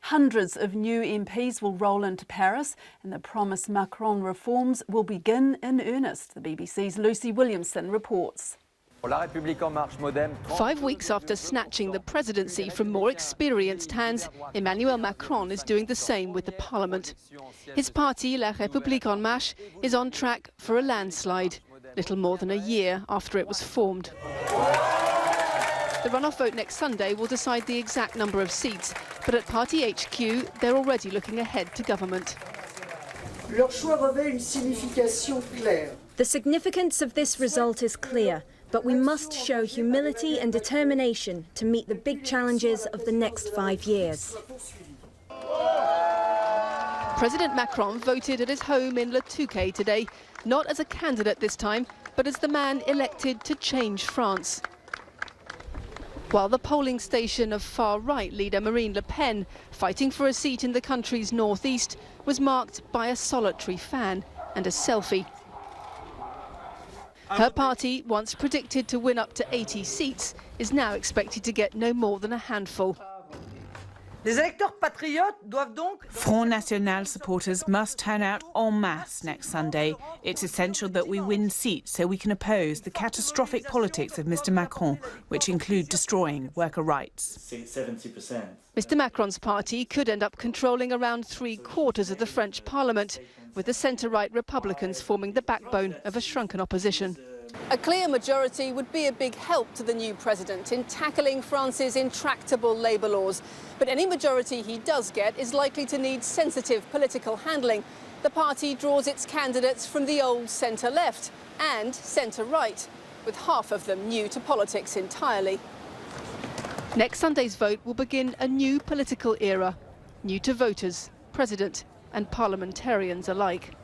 Hundreds of new MPs will roll into Paris, and the promised Macron reforms will begin in earnest. The BBC's Lucy Williamson reports. 5 weeks after snatching the presidency from more experienced hands, Emmanuel Macron is doing the same with the parliament. His party, La République En Marche, is on track for a landslide, little more than a year after it was formed. The runoff vote next Sunday will decide the exact number of seats, but at Party HQ, they're already looking ahead to government. The significance of this result is clear, but we must show humility and determination to meet the big challenges of the next 5 years. President Macron voted at his home in Le Touquet today, not as a candidate this time, but as the man elected to change France. While the polling station of far-right leader Marine Le Pen, fighting for a seat in the country's northeast, was marked by a solitary fan and a selfie. Her party, once predicted to win up to 80 seats, is now expected to get no more than a handful. Front National supporters must turn out en masse next Sunday. It's essential that we win seats so we can oppose the catastrophic politics of Mr Macron, which include destroying worker rights. 70%. Mr Macron's party could end up controlling around 3/4 of the French parliament, with the centre-right Republicans forming the backbone of a shrunken opposition. A clear majority would be a big help to the new president in tackling France's intractable labour laws. But any majority he does get is likely to need sensitive political handling. The party draws its candidates from the old centre-left and centre-right, with half of them new to politics entirely. Next Sunday's vote will begin a new political era, new to voters, president and parliamentarians alike.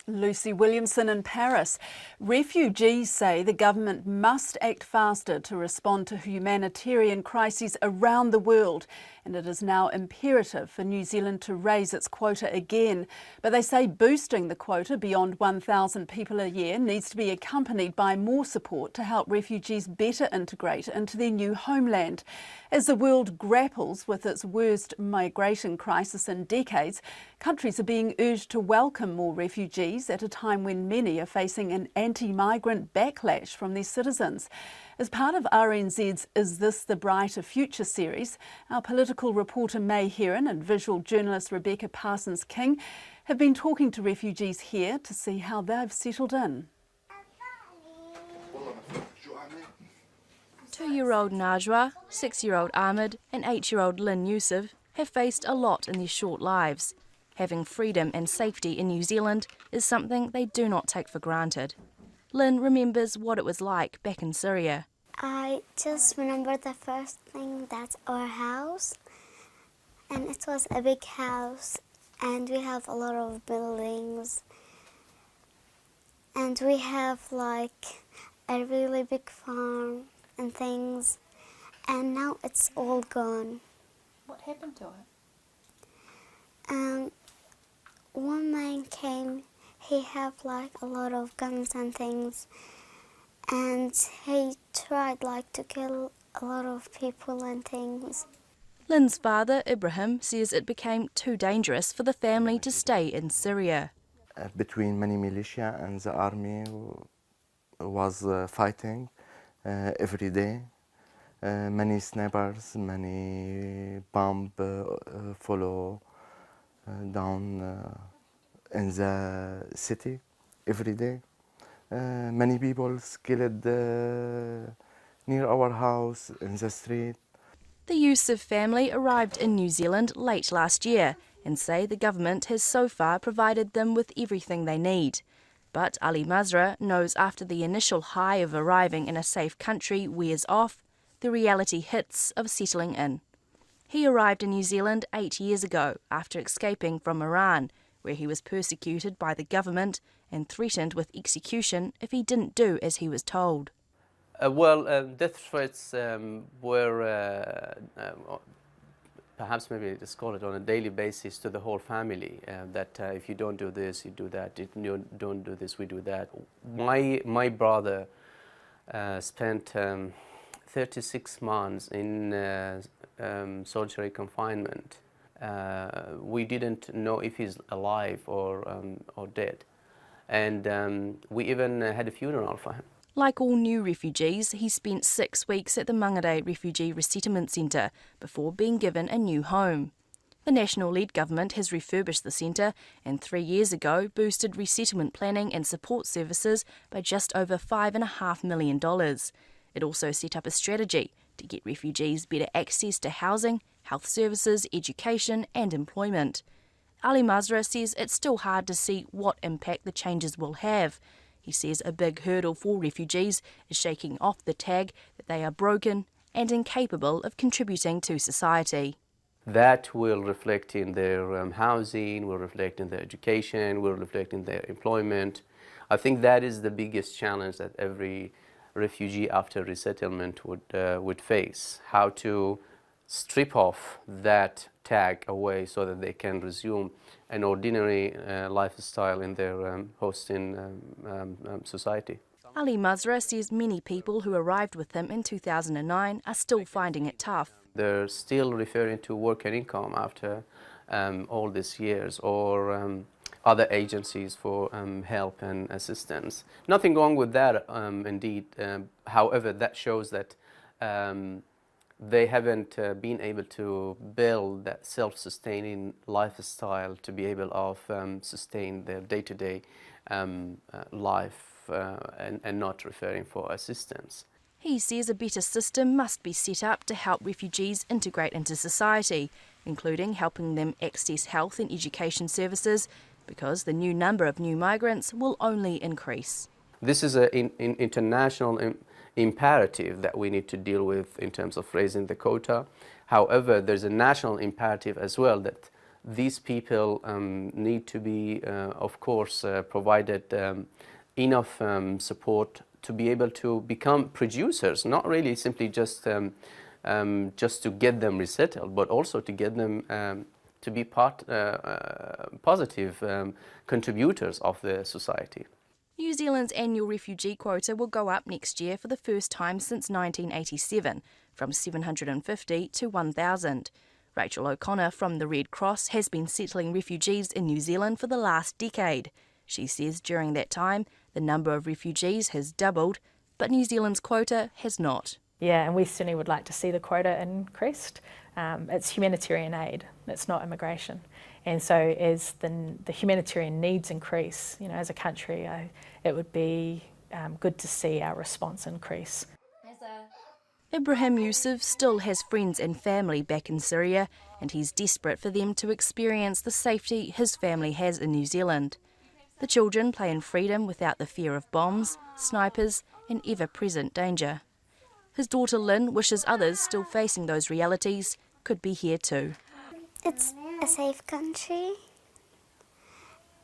Lucy Williamson in Paris. Refugees say the government must act faster to respond to humanitarian crises around the world, and it is now imperative for New Zealand to raise its quota again. But they say boosting the quota beyond 1,000 people a year needs to be accompanied by more support to help refugees better integrate into their new homeland. As the world grapples with its worst migration crisis in decades, countries are being urged to welcome more refugees at a time when many are facing an anti-migrant backlash from their citizens. As part of RNZ's Is This the Brighter Future series, our political reporter May Heron and visual journalist Rebecca Parsons-King have been talking to refugees here to see how they've settled in. 2-year-old Najwa, 6-year-old Ahmed and 8-year-old Lynn Yusuf have faced a lot in their short lives. Having freedom and safety in New Zealand is something they do not take for granted. Lynn remembers what it was like back in Syria. I just remember the first thing, that's our house. And it was a big house, and we have a lot of buildings. And we have like a really big farm and things. And now it's all gone. What happened to it? One man came, he had like a lot of guns and things, and he tried like to kill a lot of people and things. Lynn's father, Ibrahim, says it became too dangerous for the family to stay in Syria. Between many militia and the army was fighting every day. Many snipers, many bombs follow down in the city every day. Many people killed near our house in the street. The Yusuf family arrived in New Zealand late last year and say the government has so far provided them with everything they need. But Ali Mazra knows after the initial high of arriving in a safe country wears off, the reality hits of settling in. He arrived in New Zealand 8 years ago after escaping from Iran, where he was persecuted by the government and threatened with execution if he didn't do as he was told. Death threats were perhaps maybe let's call it on a daily basis to the whole family, that if you don't do this, you do that, if you don't do this, we do that. My brother spent 36 months in solitary confinement. We didn't know if he's alive or dead, and we even had a funeral for him. Like all new refugees, he spent 6 weeks at the Mangere Refugee Resettlement Centre before being given a new home. The National-led government has refurbished the centre and 3 years ago boosted resettlement planning and support services by just over $5.5 million. It also set up a strategy to get refugees better access to housing, health services, education and employment. Ali Mazra says it's still hard to see what impact the changes will have. He says a big hurdle for refugees is shaking off the tag that they are broken and incapable of contributing to society. That will reflect in their housing, will reflect in their education, will reflect in their employment. I think that is the biggest challenge that every refugee after resettlement would face, how to strip off that tag away so that they can resume an ordinary lifestyle in their hosting society. Ali Mazra says many people who arrived with him in 2009 are still finding it tough. They're still referring to work and income after all these years, or other agencies for help and assistance. Nothing wrong with that, indeed. However, that shows that they haven't been able to build that self-sustaining lifestyle to be able to sustain their day-to-day life and not referring for assistance. He says a better system must be set up to help refugees integrate into society, including helping them access health and education services, because the new number of new migrants will only increase. This is an international imperative that we need to deal with in terms of raising the quota. However, there's a national imperative as well that these people need to be, of course, provided enough support to be able to become producers, not really simply just to get them resettled, but also to get them to be positive contributors of the society. New Zealand's annual refugee quota will go up next year for the first time since 1987, from 750 to 1,000. Rachel O'Connor from the Red Cross has been settling refugees in New Zealand for the last decade. She says during that time, the number of refugees has doubled, but New Zealand's quota has not. Yeah, and we certainly would like to see the quota increased. It's humanitarian aid, it's not immigration. And so as the humanitarian needs increase, you know, as a country, it would be good to see our response increase. Ibrahim Yusuf still has friends and family back in Syria, and he's desperate for them to experience the safety his family has in New Zealand. The children play in freedom without the fear of bombs, snipers and ever-present danger. His daughter Lynn wishes others still facing those realities could be here too. It's a safe country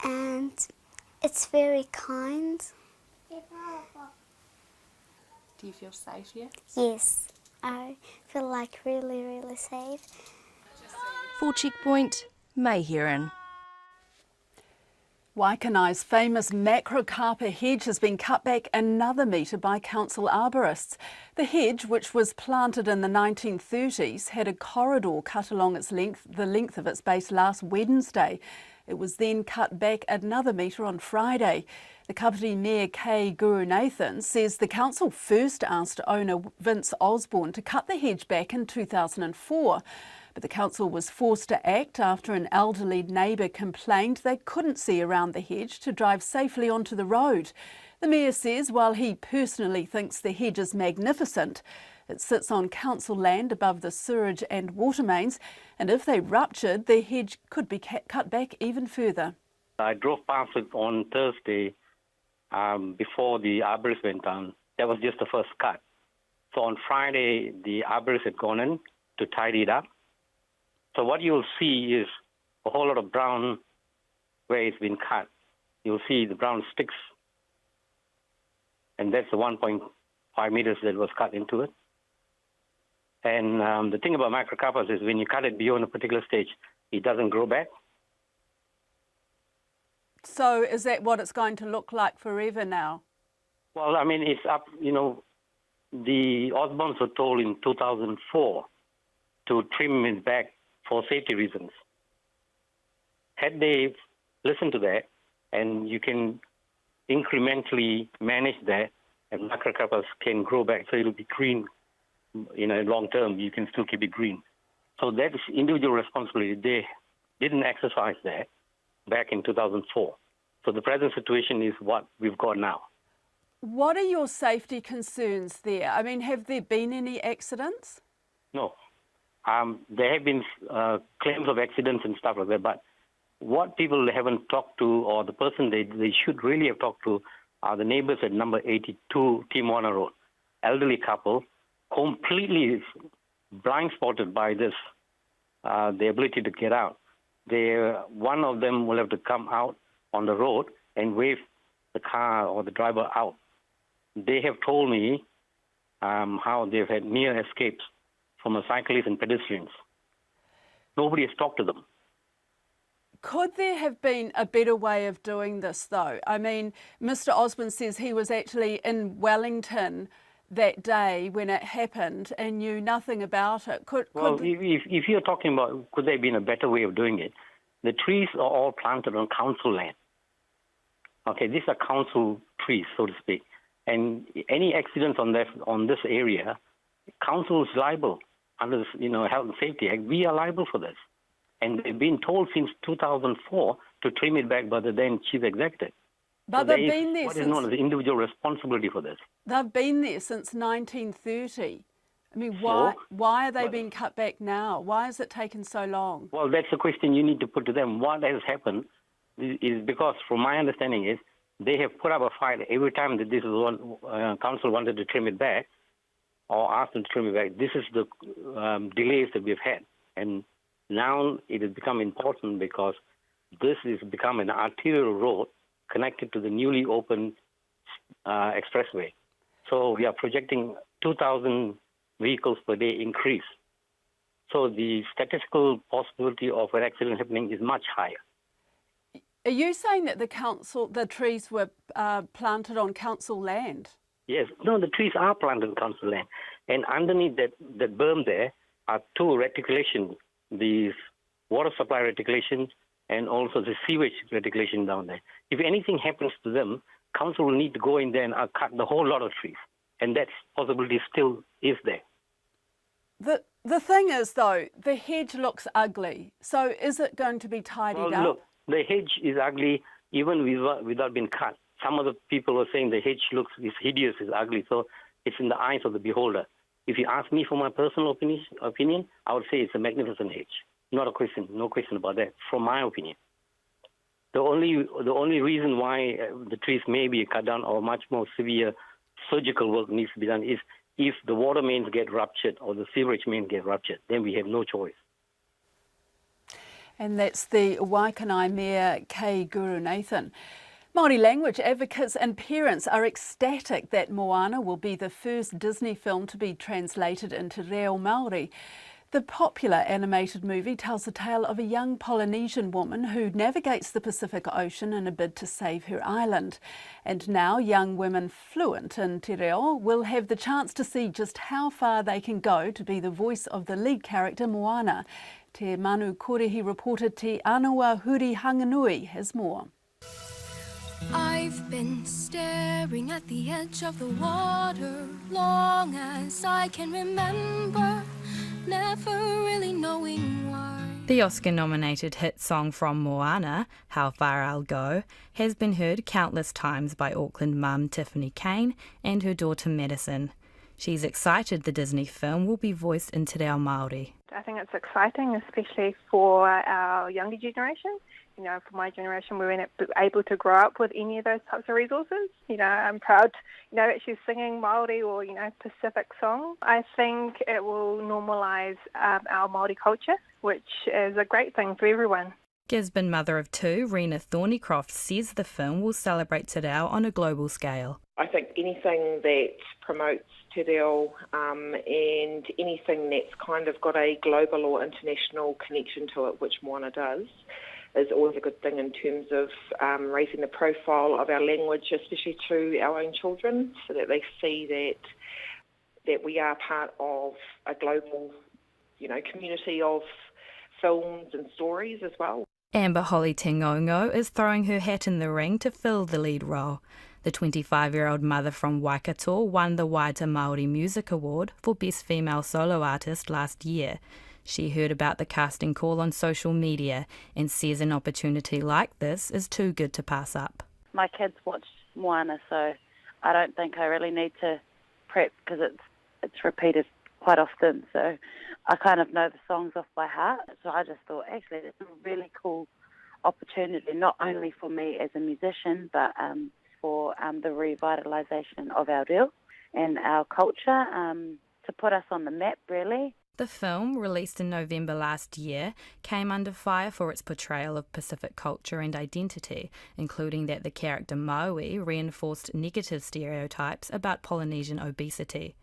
and it's very kind. Do you feel safe here? Yes, I feel like really, really safe. For Checkpoint, May Heron. Waikanai's famous macrocarpa hedge has been cut back another metre by council arborists. The hedge, which was planted in the 1930s, had a corridor cut along the length of its base last Wednesday. It was then cut back another metre on Friday. The Kapiti Mayor K. Gurunathan says the council first asked owner Vince Osborne to cut the hedge back in 2004. But the council was forced to act after an elderly neighbour complained they couldn't see around the hedge to drive safely onto the road. The mayor says while he personally thinks the hedge is magnificent, it sits on council land above the sewerage and water mains, and if they ruptured, the hedge could be cut back even further. I drove past it on Thursday before the arborist went down. That was just the first cut. So on Friday, the arborist had gone in to tidy it up. So what you'll see is a whole lot of brown where it's been cut. You'll see the brown sticks, and that's the 1.5 meters that was cut into it. And the thing about microcarpus is when you cut it beyond a particular stage, it doesn't grow back. So is that what it's going to look like forever now? Well, I mean, it's up, the Osborns were told in 2004 to trim it back for safety reasons. Had they listened to that, and you can incrementally manage that, and microcarpus can grow back, so it'll be green, long term, you can still keep it green. So that is individual responsibility. They didn't exercise that back in 2004. So the present situation is what we've got now. What are your safety concerns there? I mean, have there been any accidents? No. There have been claims of accidents and stuff like that, but what people haven't talked to, or the person they should really have talked to, are the neighbors at number 82 Timwana Road. Elderly couple, completely blind-spotted by this, the ability to get out. One of them will have to come out on the road and wave the car or the driver out. They have told me how they've had near escapes from a cyclist and pedestrians. Nobody has talked to them. Could there have been a better way of doing this, though? I mean, Mr. Osborne says he was actually in Wellington that day when it happened and knew nothing about it. If you're talking about could there have been a better way of doing it, the trees are all planted on council land. Okay, these are council trees, so to speak. And any accidents on this area, council is liable under Health and Safety Act. We are liable for this. And they've been told since 2004 to trim it back by the then chief executive. But they've been there what is known as the individual responsibility for this. They've been there since 1930. I mean, why are they being cut back now? Why has it taken so long? Well, that's the question you need to put to them. What has happened is because, from my understanding, is they have put up a fight every time that this is one council wanted to trim it back or asked them to trim it back. This is the delays that we've had. And now it has become important because this has become an arterial road connected to the newly opened expressway. So we are projecting 2,000 vehicles per day increase. So the statistical possibility of an accident happening is much higher. Are you saying that the trees were planted on council land? Yes. No, the trees are planted on council land. And underneath that berm there are two reticulations, these water supply reticulations and also the sewage reticulation down there. If anything happens to them, council will need to go in there and cut the whole lot of trees. And that possibility still is there. The thing is, though, the hedge looks ugly. So is it going to be tidied up? Look, the hedge is ugly even without being cut. Some of the people were saying the hedge is hideous, is ugly. So it's in the eyes of the beholder. If you ask me for my personal opinion, I would say it's a magnificent hedge. Not a question, no question about that, from my opinion. The only reason why the trees may be cut down or much more severe surgical work needs to be done is if the water mains get ruptured or the sewerage mains get ruptured, then we have no choice. And that's the Waikanai Mayor K. Guru Nathan. Māori language advocates and parents are ecstatic that Moana will be the first Disney film to be translated into Reo Māori. The popular animated movie tells the tale of a young Polynesian woman who navigates the Pacific Ocean in a bid to save her island. And now young women fluent in te reo will have the chance to see just how far they can go to be the voice of the lead character Moana. Te Manu Korehi reporter Te Anawa Huri Hanganui has more. I've been staring at the edge of the water long as I can remember, never really knowing why. The Oscar-nominated hit song from Moana, How Far I'll Go, has been heard countless times by Auckland mum Tiffany Kane and her daughter Madison. She's excited the Disney film will be voiced in te reo Māori. I think it's exciting, especially for our younger generation. You know, for my generation, we weren't able to grow up with any of those types of resources. You know, I'm proud, actually singing Māori or, Pacific songs. I think it will normalise our Māori culture which is a great thing for everyone. Gisborne mother of two, Rena Thornycroft, says the film will celebrate Te Reo on a global scale. I think anything that promotes Te Reo and anything that's kind of got a global or international connection to it, which Moana does, is always a good thing in terms of raising the profile of our language, especially to our own children, so that they see that we are part of a global, community of films and stories as well. Amber Holly Tengongo is throwing her hat in the ring to fill the lead role. The 25-year-old mother from Waikato won the Waita Māori Music Award for Best Female Solo Artist last year. She heard about the casting call on social media and says an opportunity like this is too good to pass up. My kids watch Moana, so I don't think I really need to prep because it's repeated quite often, so I kind of know the songs off by heart. So I just thought, actually, it's a really cool opportunity, not only for me as a musician, but for the revitalisation of our reo and our culture, to put us on the map, really. The film, released in November last year, came under fire for its portrayal of Pacific culture and identity, including that the character Maui reinforced negative stereotypes about Polynesian obesity.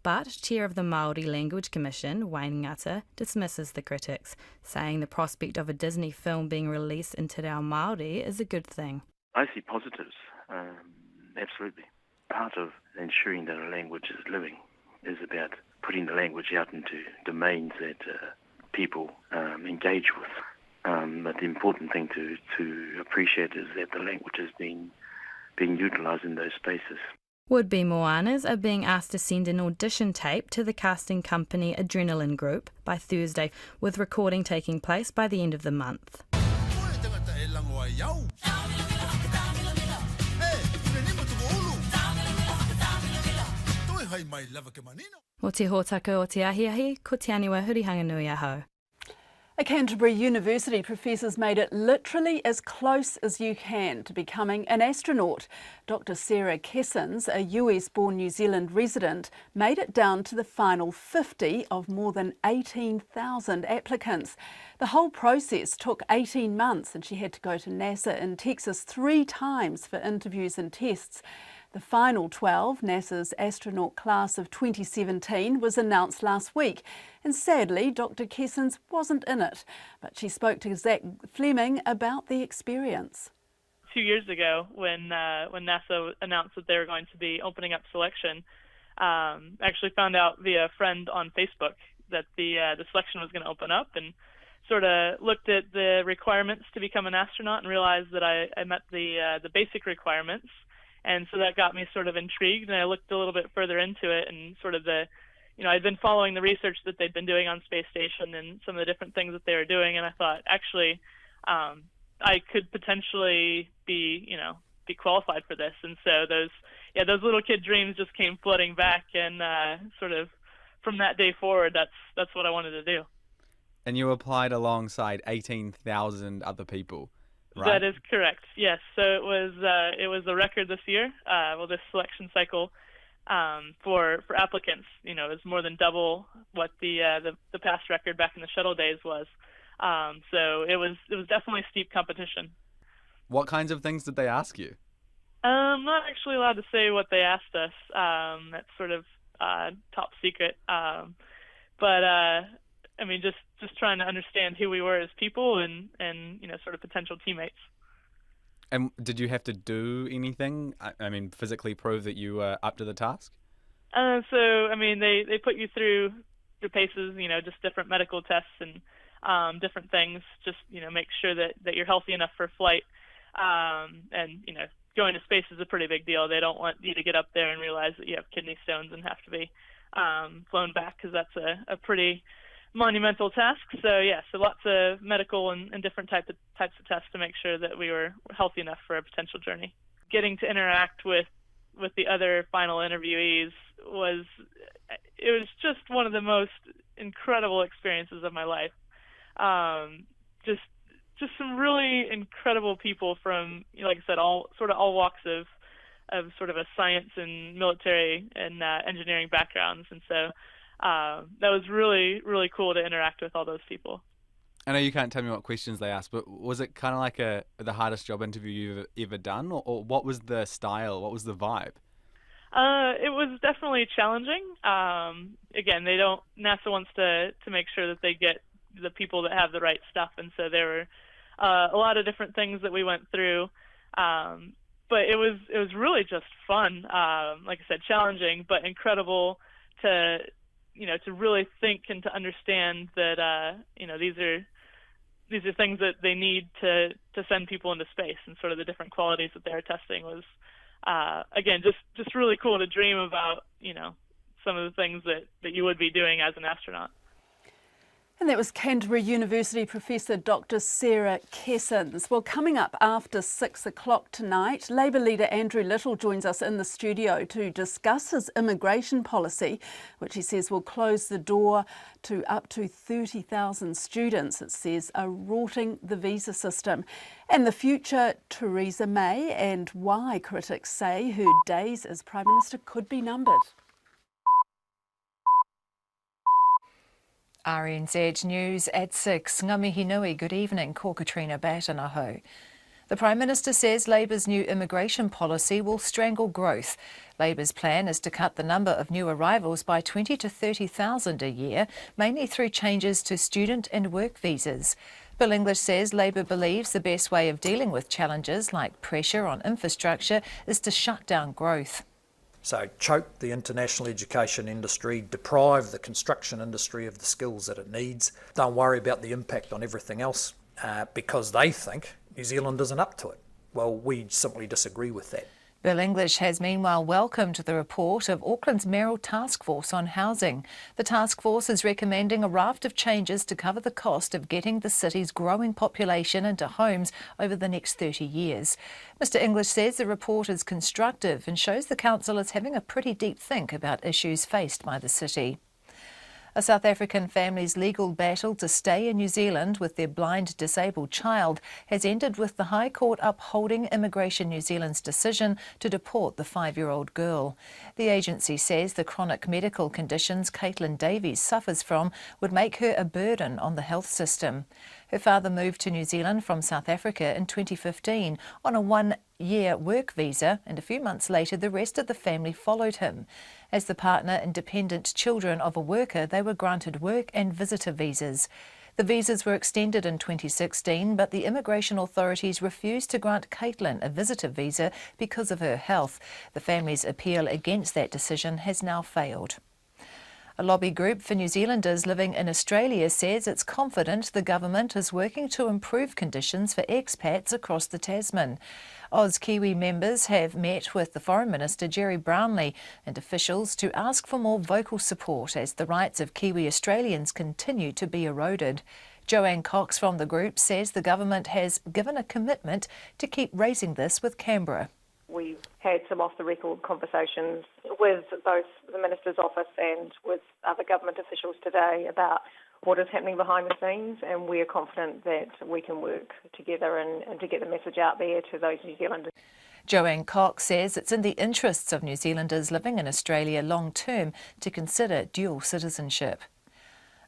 But Chair of the Māori Language Commission, Wayne Ngata, dismisses the critics, saying the prospect of a Disney film being released in Te Reo Māori is a good thing. I see positives, absolutely. Part of ensuring that a language is living is about putting the language out into domains that people engage with. But the important thing to appreciate is that the language is being utilised in those spaces. Would-be Moanas are being asked to send an audition tape to the casting company Adrenaline Group by Thursday, with recording taking place by the end of the month. O te hōtaka o te ahiahi, ko te aniwa hurihanga nui aho. A Canterbury University professor's made it literally as close as you can to becoming an astronaut. Dr. Sarah Kessins, a US-born New Zealand resident, made it down to the final 50 of more than 18,000 applicants. The whole process took 18 months and she had to go to NASA in Texas 3 times for interviews and tests. The final 12, NASA's astronaut class of 2017, was announced last week, and sadly Dr. Kessins wasn't in it, but she spoke to Zach Fleming about the experience. 2 years ago, when NASA announced that they were going to be opening up selection, I actually found out via a friend on Facebook that the selection was going to open up, and sort of looked at the requirements to become an astronaut and realized that I met the basic requirements. And so that got me sort of intrigued, and I looked a little bit further into it, and sort of I'd been following the research that they'd been doing on Space Station and some of the different things that they were doing, and I thought, actually, I could potentially be qualified for this. And so those little kid dreams just came flooding back, and sort of from that day forward, that's what I wanted to do. And you applied alongside 18,000 other people. Right. That is correct. Yes. So it was a record this year. This selection cycle for applicants, it was more than double what the past record back in the shuttle days was. So it was definitely steep competition. What kinds of things did they ask you? I'm not actually allowed to say what they asked us. That's sort of top secret. But just trying to understand who we were as people and sort of potential teammates. And did you have to do anything? Physically prove that you were up to the task? They put you through the paces, just different medical tests and different things, just, make sure that you're healthy enough for flight. Going to space is a pretty big deal. They don't want you to get up there and realize that you have kidney stones and have to be flown back, because that's a pretty monumental task. So lots of medical and different types of tests to make sure that we were healthy enough for a potential journey. Getting to interact with the other final interviewees was just one of the most incredible experiences of my life. Just some really incredible people from, like I said, all walks of sort of a science and military and engineering backgrounds, and so that was really, really cool to interact with all those people. I know you can't tell me what questions they asked, but was it kind of like the hardest job interview you've ever done, or what was the style? What was the vibe? It was definitely challenging. Again, NASA wants to make sure that they get the people that have the right stuff, and so there were a lot of different things that we went through. But it was really just fun. Like I said, challenging, but incredible to really think and to understand that these are things that they need to send people into space, and sort of the different qualities that they're testing was again just really cool to dream about some of the things that you would be doing as an astronaut. And that was Canterbury University Professor Dr. Sarah Kessins. Well, coming up after 6 o'clock tonight, Labour leader Andrew Little joins us in the studio to discuss his immigration policy, which he says will close the door to up to 30,000 students, it says, are rorting the visa system. And the future Theresa May, and why critics say her days as Prime Minister could be numbered. RNZ News at 6. Ngā mihi nui, good evening, ko Katrina Batanaho. The Prime Minister says Labour's new immigration policy will strangle growth. Labour's plan is to cut the number of new arrivals by 20 to 30,000 a year, mainly through changes to student and work visas. Bill English says Labour believes the best way of dealing with challenges like pressure on infrastructure is to shut down growth. So choke the international education industry, deprive the construction industry of the skills that it needs. Don't worry about the impact on everything else because they think New Zealand isn't up to it. Well, we simply disagree with that. Bill English has meanwhile welcomed the report of Auckland's mayoral task force on housing. The task force is recommending a raft of changes to cover the cost of getting the city's growing population into homes over the next 30 years. Mr English says the report is constructive and shows the council is having a pretty deep think about issues faced by the city. A South African family's legal battle to stay in New Zealand with their blind disabled child has ended with the High Court upholding Immigration New Zealand's decision to deport the 5-year-old girl. The agency says the chronic medical conditions Caitlin Davies suffers from would make her a burden on the health system. Her father moved to New Zealand from South Africa in 2015 on a 1-year work visa, and a few months later the rest of the family followed him. As the partner and dependent children of a worker, they were granted work and visitor visas. The visas were extended in 2016, but the immigration authorities refused to grant Caitlin a visitor visa because of her health. The family's appeal against that decision has now failed. A lobby group for New Zealanders living in Australia says it's confident the government is working to improve conditions for expats across the Tasman. Kiwi members have met with the Foreign Minister Jerry Brownlee and officials to ask for more vocal support as the rights of Kiwi Australians continue to be eroded. Joanne Cox from the group says the government has given a commitment to keep raising this with Canberra. We've had some off-the-record conversations with both the Minister's office and with other government officials today about what is happening behind the scenes, and we are confident that we can work together and to get the message out there to those New Zealanders. Joanne Cox says it's in the interests of New Zealanders living in Australia long term to consider dual citizenship.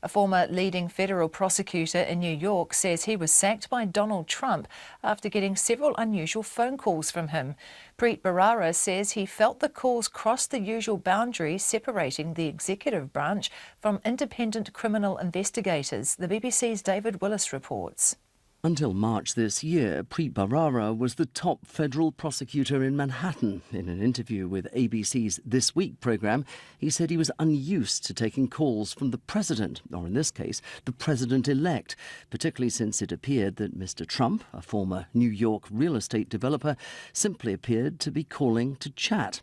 A former leading federal prosecutor in New York says he was sacked by Donald Trump after getting several unusual phone calls from him. Preet Bharara says he felt the calls crossed the usual boundary separating the executive branch from independent criminal investigators. The BBC's David Willis reports. Until March this year, Preet Bharara was the top federal prosecutor in Manhattan. In an interview with ABC's This Week programme, he said he was unused to taking calls from the president, or in this case, the president-elect, particularly since it appeared that Mr. Trump, a former New York real estate developer, simply appeared to be calling to chat.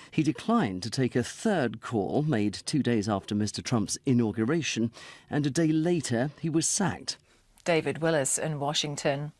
He declined to take a third call made 2 days after Mr. Trump's inauguration, and a day later he was sacked. David Willis in Washington.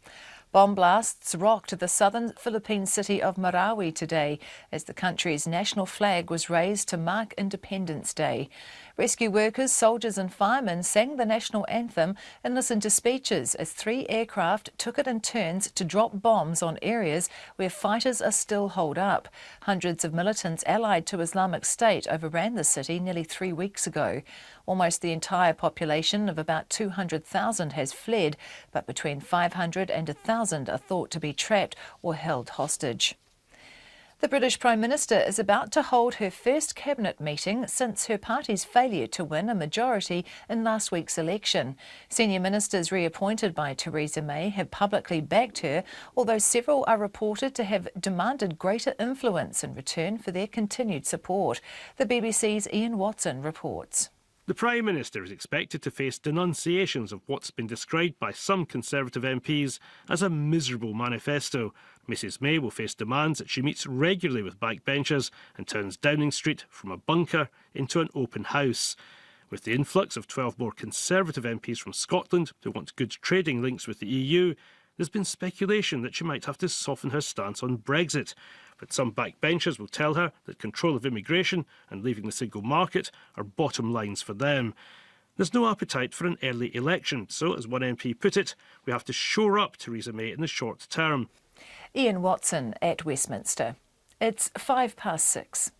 Bomb blasts rocked the southern Philippine city of Marawi today as the country's national flag was raised to mark Independence Day. Rescue workers, soldiers and firemen sang the national anthem and listened to speeches as 3 aircraft took it in turns to drop bombs on areas where fighters are still holed up. Hundreds of militants allied to Islamic State overran the city nearly 3 weeks ago. Almost the entire population of about 200,000 has fled, but between 500 and 1,000 are thought to be trapped or held hostage. The British Prime Minister is about to hold her first cabinet meeting since her party's failure to win a majority in last week's election. Senior ministers reappointed by Theresa May have publicly backed her, although several are reported to have demanded greater influence in return for their continued support. The BBC's Ian Watson reports. The Prime Minister is expected to face denunciations of what's been described by some Conservative MPs as a miserable manifesto. Mrs May will face demands that she meets regularly with backbenchers and turns Downing Street from a bunker into an open house. With the influx of 12 more Conservative MPs from Scotland who want good trading links with the EU, there's been speculation that she might have to soften her stance on Brexit. But some backbenchers will tell her that control of immigration and leaving the single market are bottom lines for them. There's no appetite for an early election, so, as one MP put it, we have to shore up Theresa May in the short term. Ian Watson at Westminster. It's 6:05.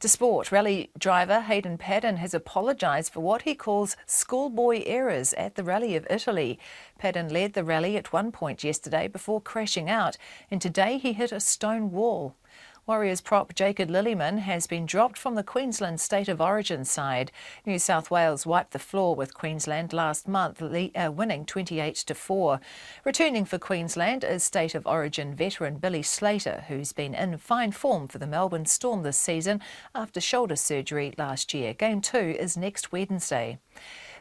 To sport, rally driver Hayden Paddon has apologised for what he calls schoolboy errors at the Rally of Italy. Paddon led the rally at one point yesterday before crashing out, and today he hit a stone wall. Warriors prop Jacob Lillyman has been dropped from the Queensland State of Origin side. New South Wales wiped the floor with Queensland last month, winning 28-4. Returning for Queensland is State of Origin veteran Billy Slater, who's been in fine form for the Melbourne Storm this season after shoulder surgery last year. Game 2 is next Wednesday.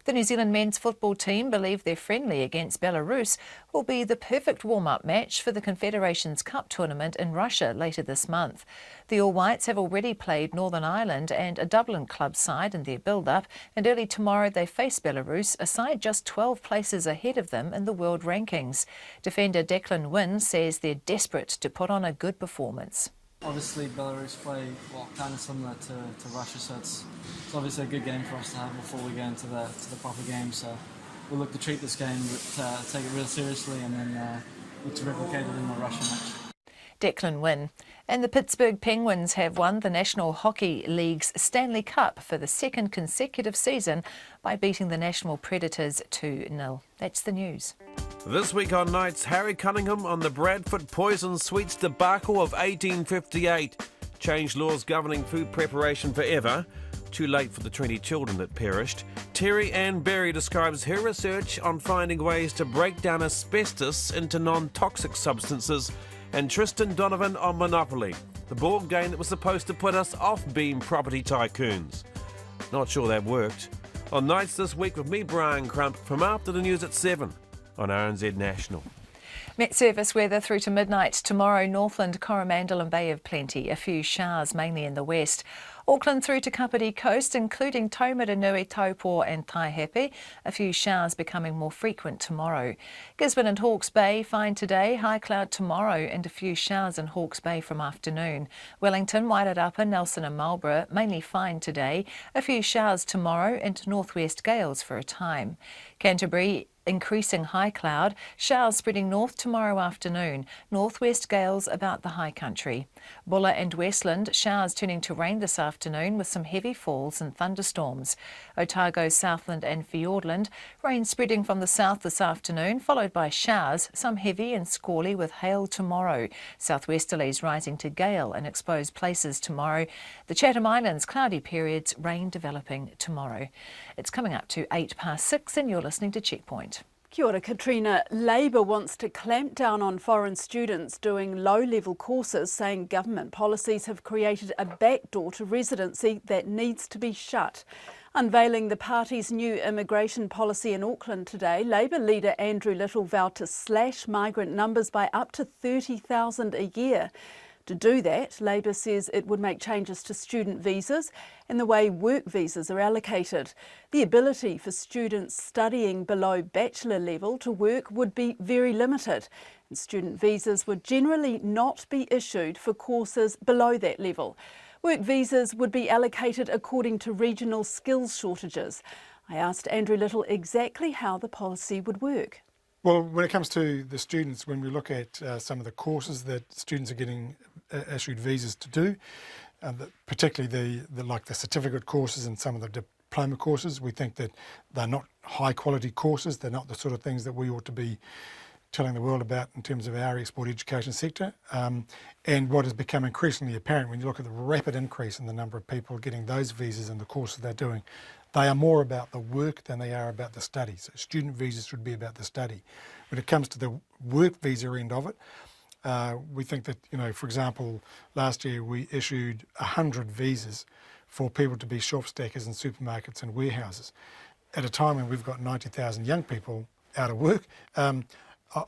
The New Zealand men's football team believe their friendly against Belarus will be the perfect warm-up match for the Confederations Cup tournament in Russia later this month. The All Whites have already played Northern Ireland and a Dublin club side in their build-up, and early tomorrow they face Belarus, a side just 12 places ahead of them in the world rankings. Defender Declan Wynne says they're desperate to put on a good performance. Obviously, Belarus play kind of similar to Russia, so it's obviously a good game for us to have before we go into the proper game. So we'll look to treat this game, take it real seriously, and then look to replicate it in the Russia match. Declan Wynne. And the Pittsburgh Penguins have won the National Hockey League's Stanley Cup for the second consecutive season by beating the National Predators 2-0. That's the news. This week on Nights, Harry Cunningham on the Bradford Poison Sweets debacle of 1858. Changed laws governing food preparation forever. Too late for the 20 children that perished. Terry Ann Berry describes her research on finding ways to break down asbestos into non-toxic substances. And Tristan Donovan on Monopoly, the board game that was supposed to put us off being property tycoons. Not sure that worked. On Nights this week with me, Brian Crump, from after the news at 7 on RNZ National. Met service weather through to midnight tomorrow. Northland, Coromandel and Bay of Plenty. A few showers mainly in the west. Auckland through to Kapiti Coast, including Taumaranui, Taupo and Taihape. A few showers becoming more frequent tomorrow. Gisborne and Hawke's Bay fine today. High cloud tomorrow and a few showers in Hawke's Bay from afternoon. Wellington, Wairarapa, Nelson and Marlborough mainly fine today. A few showers tomorrow and northwest gales for a time. Canterbury, increasing high cloud, showers spreading north tomorrow afternoon, northwest gales about the high country. Bulla and Westland, showers turning to rain this afternoon with some heavy falls and thunderstorms. Otago, Southland and Fiordland, rain spreading from the south this afternoon, followed by showers, some heavy and squally with hail tomorrow. Southwesterlies rising to gale in exposed places tomorrow. The Chatham Islands, cloudy periods, rain developing tomorrow. It's coming up to 6:08 and you're listening to Checkpoint. Kia ora, Katrina. Labour wants to clamp down on foreign students doing low-level courses, saying government policies have created a backdoor to residency that needs to be shut. Unveiling the party's new immigration policy in Auckland today, Labour leader Andrew Little vowed to slash migrant numbers by up to 30,000 a year. To do that, Labour says it would make changes to student visas and the way work visas are allocated. The ability for students studying below bachelor level to work would be very limited, and student visas would generally not be issued for courses below that level. Work visas would be allocated according to regional skills shortages. I asked Andrew Little exactly how the policy would work. Well, when it comes to the students, when we look at some of the courses that students are getting issued visas to do, particularly the certificate courses and some of the diploma courses, we think that they're not high quality courses. They're not the sort of things that we ought to be telling the world about in terms of our export education sector. And what has become increasingly apparent when you look at the rapid increase in the number of people getting those visas and the courses they're doing, they are more about the work than they are about the study. So student visas should be about the study. When it comes to the work visa end of it, we think that, for example, last year we issued 100 visas for people to be shelf stackers in supermarkets and warehouses. At a time when we've got 90,000 young people out of work,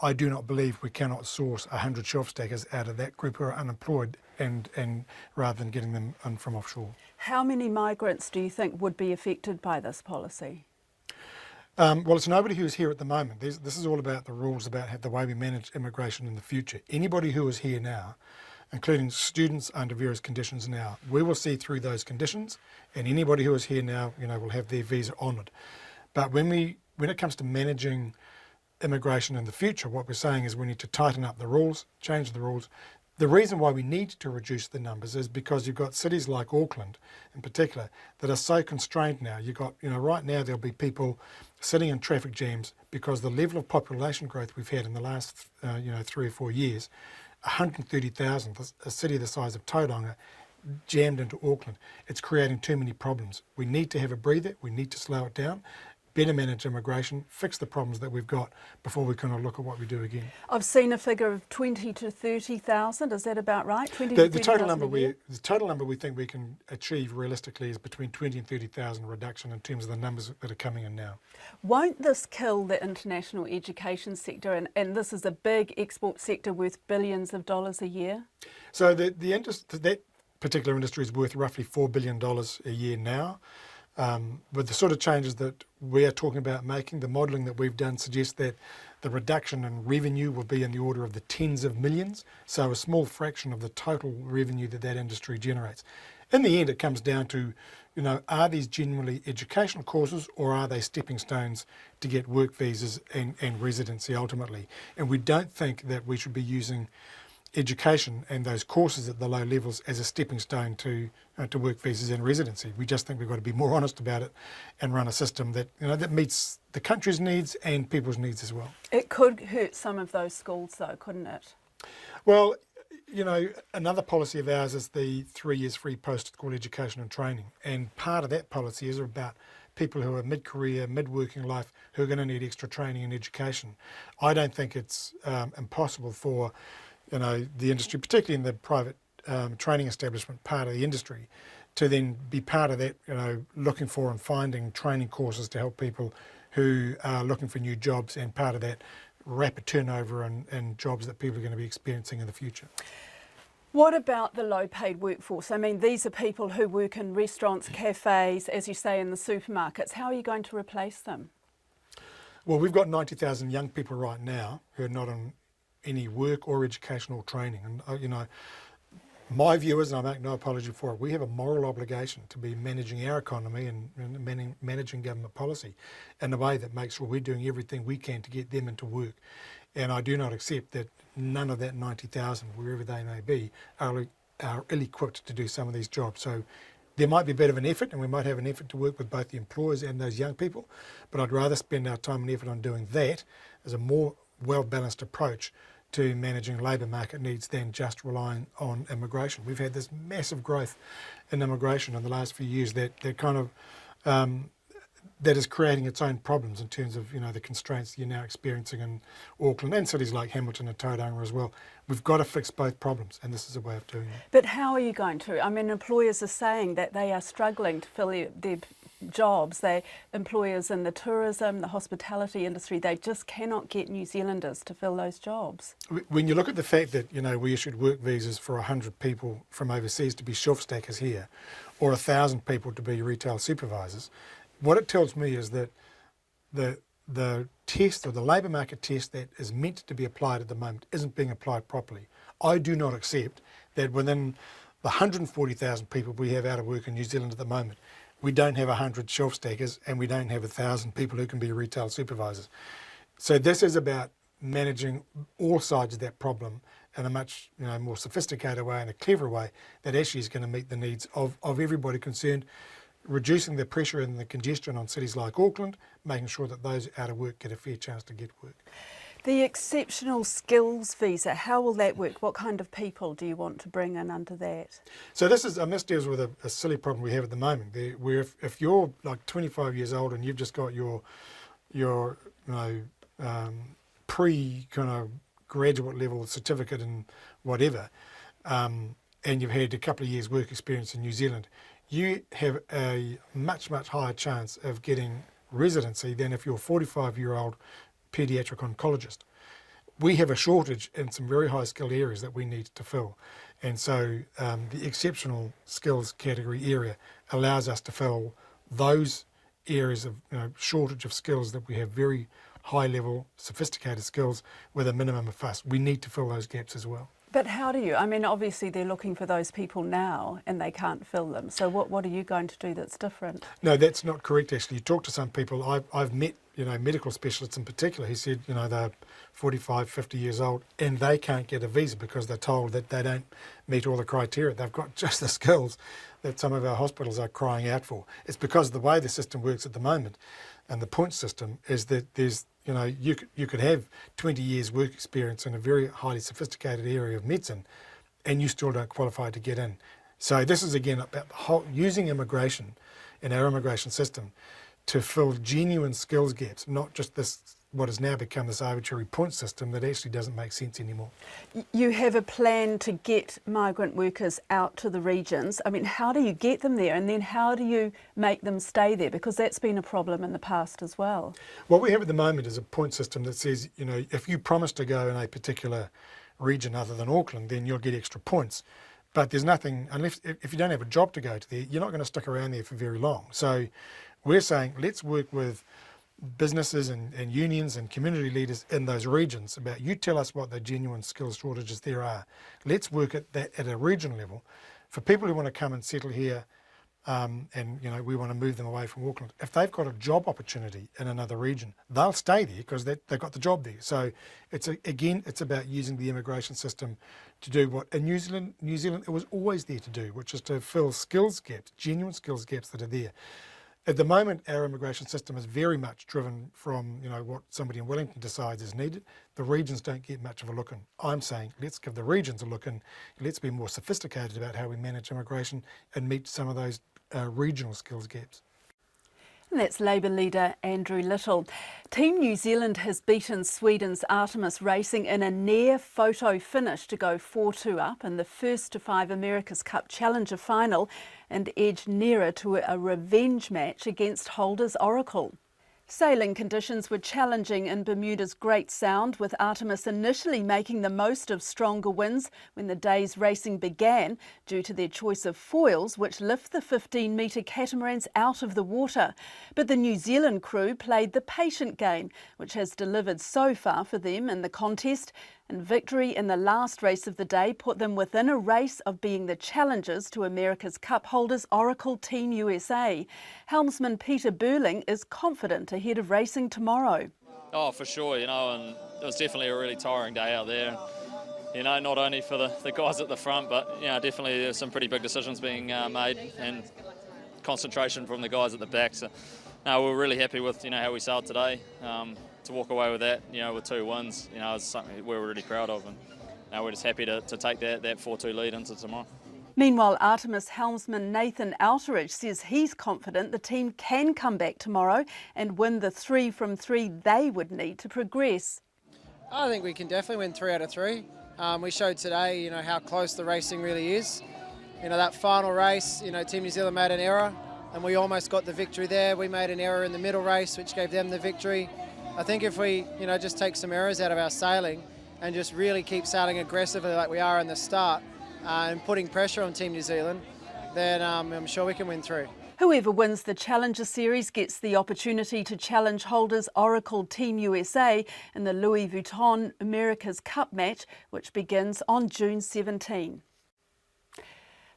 I do not believe we cannot source 100 shelf stackers out of that group who are unemployed and rather than getting them in from offshore. How many migrants do you think would be affected by this policy? Well, it's nobody who's here at the moment. This is all about the rules about the way we manage immigration in the future. Anybody who is here now, including students under various conditions now, we will see through those conditions, and anybody who is here now, will have their visa honoured. But when it comes to managing immigration in the future, what we're saying is we need to tighten up the rules, change the rules. The reason why we need to reduce the numbers is because you've got cities like Auckland in particular that are so constrained now. You've got, right now there'll be people sitting in traffic jams because the level of population growth we've had in the last 3 or 4 years, 130,000, a city the size of Tauranga, jammed into Auckland. It's creating too many problems. We need to have a breather, we need to slow it down, better manage immigration, fix the problems that we've got before we kind of look at what we do again. I've seen a figure of 20 to 30,000. Is that about right? 20 the, to the 30,000 total number we think we can achieve realistically is between 20 and 30,000 reduction in terms of the numbers that are coming in now. Won't this kill the international education sector? And this is a big export sector worth billions of dollars a year. So that particular industry is worth roughly $4 billion a year now. With the sort of changes that we are talking about making, the modelling that we've done suggests that the reduction in revenue will be in the order of the tens of millions, so a small fraction of the total revenue that industry generates. In the end, it comes down to, are these generally educational courses or are they stepping stones to get work visas and residency ultimately? And we don't think that we should be using education and those courses at the low levels as a stepping stone to work visas and residency. We just think we've got to be more honest about it and run a system that that meets the country's needs and people's needs as well. It could hurt some of those schools though, couldn't it? Well, another policy of ours is the 3 years free post-school education and training, and part of that policy is about people who are mid-career, mid-working life who are going to need extra training and education. I don't think it's impossible for the industry, particularly in the private training establishment part of the industry, to then be part of that, looking for and finding training courses to help people who are looking for new jobs, and part of that rapid turnover and jobs that people are going to be experiencing in the future. What about the low-paid workforce? I mean, these are people who work in restaurants, cafes, as you say, in the supermarkets. How are you going to replace them? Well, we've got 90,000 young people right now who are not on any work or educational training. And, my view is, and I make no apology for it, we have a moral obligation to be managing our economy and managing government policy in a way that makes sure we're doing everything we can to get them into work. And I do not accept that none of that 90,000, wherever they may be, are ill-equipped to do some of these jobs. So there might be a bit of an effort, and we might have an effort to work with both the employers and those young people, but I'd rather spend our time and effort on doing that as a more well-balanced approach to managing labour market needs than just relying on immigration. We've had this massive growth in immigration in the last few years that is creating its own problems in terms of the constraints you're now experiencing in Auckland and cities like Hamilton and Tauranga as well. We've got to fix both problems, and this is a way of doing it. But how are you going to? I mean, employers are saying that they are struggling to fill their jobs. Employers in the tourism, the hospitality industry, they just cannot get New Zealanders to fill those jobs. When you look at the fact that we issued work visas for 100 people from overseas to be shelf stackers here, or 1,000 people to be retail supervisors, what it tells me is that the test, or the labour market test that is meant to be applied at the moment, isn't being applied properly. I do not accept that within the 140,000 people we have out of work in New Zealand at the moment, we don't have 100 shelf stackers and we don't have 1,000 people who can be retail supervisors. So this is about managing all sides of that problem in a much more sophisticated way and a clever way that actually is going to meet the needs of everybody concerned, reducing the pressure and the congestion on cities like Auckland, making sure that those out of work get a fair chance to get work. The exceptional skills visa, how will that work? What kind of people do you want to bring in under that? So this deals with a silly problem we have at the moment, where if you're like 25 years old and you've just got your pre kind of graduate level certificate in whatever, and you've had a couple of years work experience in New Zealand, you have a much higher chance of getting residency than if you're a 45-year-old paediatric oncologist. We have a shortage in some very high skilled areas that we need to fill, and so the exceptional skills category area allows us to fill those areas of shortage of skills that we have very high level sophisticated skills with a minimum of fuss. We need to fill those gaps as well. But how do you? I mean, obviously they're looking for those people now and they can't fill them. So what are you going to do that's different? No, that's not correct actually. You talk to some people, I've met medical specialists in particular who said they're 45, 50 years old and they can't get a visa because they're told that they don't meet all the criteria. They've got just the skills that some of our hospitals are crying out for. It's because the way the system works at the moment and the point system is that there's you could have 20 years work experience in a very highly sophisticated area of medicine and you still don't qualify to get in. So this is again about using immigration in our immigration system to fill genuine skills gaps, not just this what has now become this arbitrary point system that actually doesn't make sense anymore. You have a plan to get migrant workers out to the regions. I mean, how do you get them there and then how do you make them stay there? Because that's been a problem in the past as well. What we have at the moment is a point system that says, if you promise to go in a particular region other than Auckland, then you'll get extra points. But there's nothing, if you don't have a job to go to there, you're not going to stick around there for very long. So we're saying, let's work with businesses and unions and community leaders in those regions about you tell us what the genuine skills shortages there are. Let's work at that at a regional level. For people who want to come and settle here and we want to move them away from Auckland, if they've got a job opportunity in another region, they'll stay there because they've got the job there. So it's about using the immigration system to do what in New Zealand it was always there to do, which is to fill skills gaps, genuine skills gaps that are there. At the moment, our immigration system is very much driven from what somebody in Wellington decides is needed. The regions don't get much of a look in. I'm saying let's give the regions a look in. Let's be more sophisticated about how we manage immigration and meet some of those regional skills gaps. And that's Labour leader Andrew Little. Team New Zealand has beaten Sweden's Artemis Racing in a near photo finish to go 4-2 up in the first to 5 America's Cup Challenger final and edge nearer to a revenge match against holders Oracle. Sailing conditions were challenging in Bermuda's Great Sound, with Artemis initially making the most of stronger winds when the day's racing began due to their choice of foils which lift the 15-metre catamarans out of the water. But the New Zealand crew played the patient game, which has delivered so far for them in the contest, and victory in the last race of the day put them within a race of being the challengers to America's Cup holders Oracle Team USA. Helmsman Peter Burling is confident ahead of racing tomorrow. Oh, for sure, and it was definitely a really tiring day out there. Not only for the guys at the front, but definitely there's some pretty big decisions being made and concentration from the guys at the back. So, we're really happy with how we sailed today. To walk away with that, with 2 wins, is something we're really proud of, and we're just happy to take that 4-2 lead into tomorrow. Meanwhile, Artemis helmsman Nathan Outeridge says he's confident the team can come back tomorrow and win the 3 from 3 they would need to progress. I think we can definitely win 3 out of 3. We showed today, how close the racing really is. That final race, Team New Zealand made an error, and we almost got the victory there. We made an error in the middle race, which gave them the victory. I think if we, just take some errors out of our sailing and just really keep sailing aggressively like we are in the start and putting pressure on Team New Zealand, then I'm sure we can win 3. Whoever wins the Challenger Series gets the opportunity to challenge holders Oracle Team USA in the Louis Vuitton America's Cup match, which begins on June 17.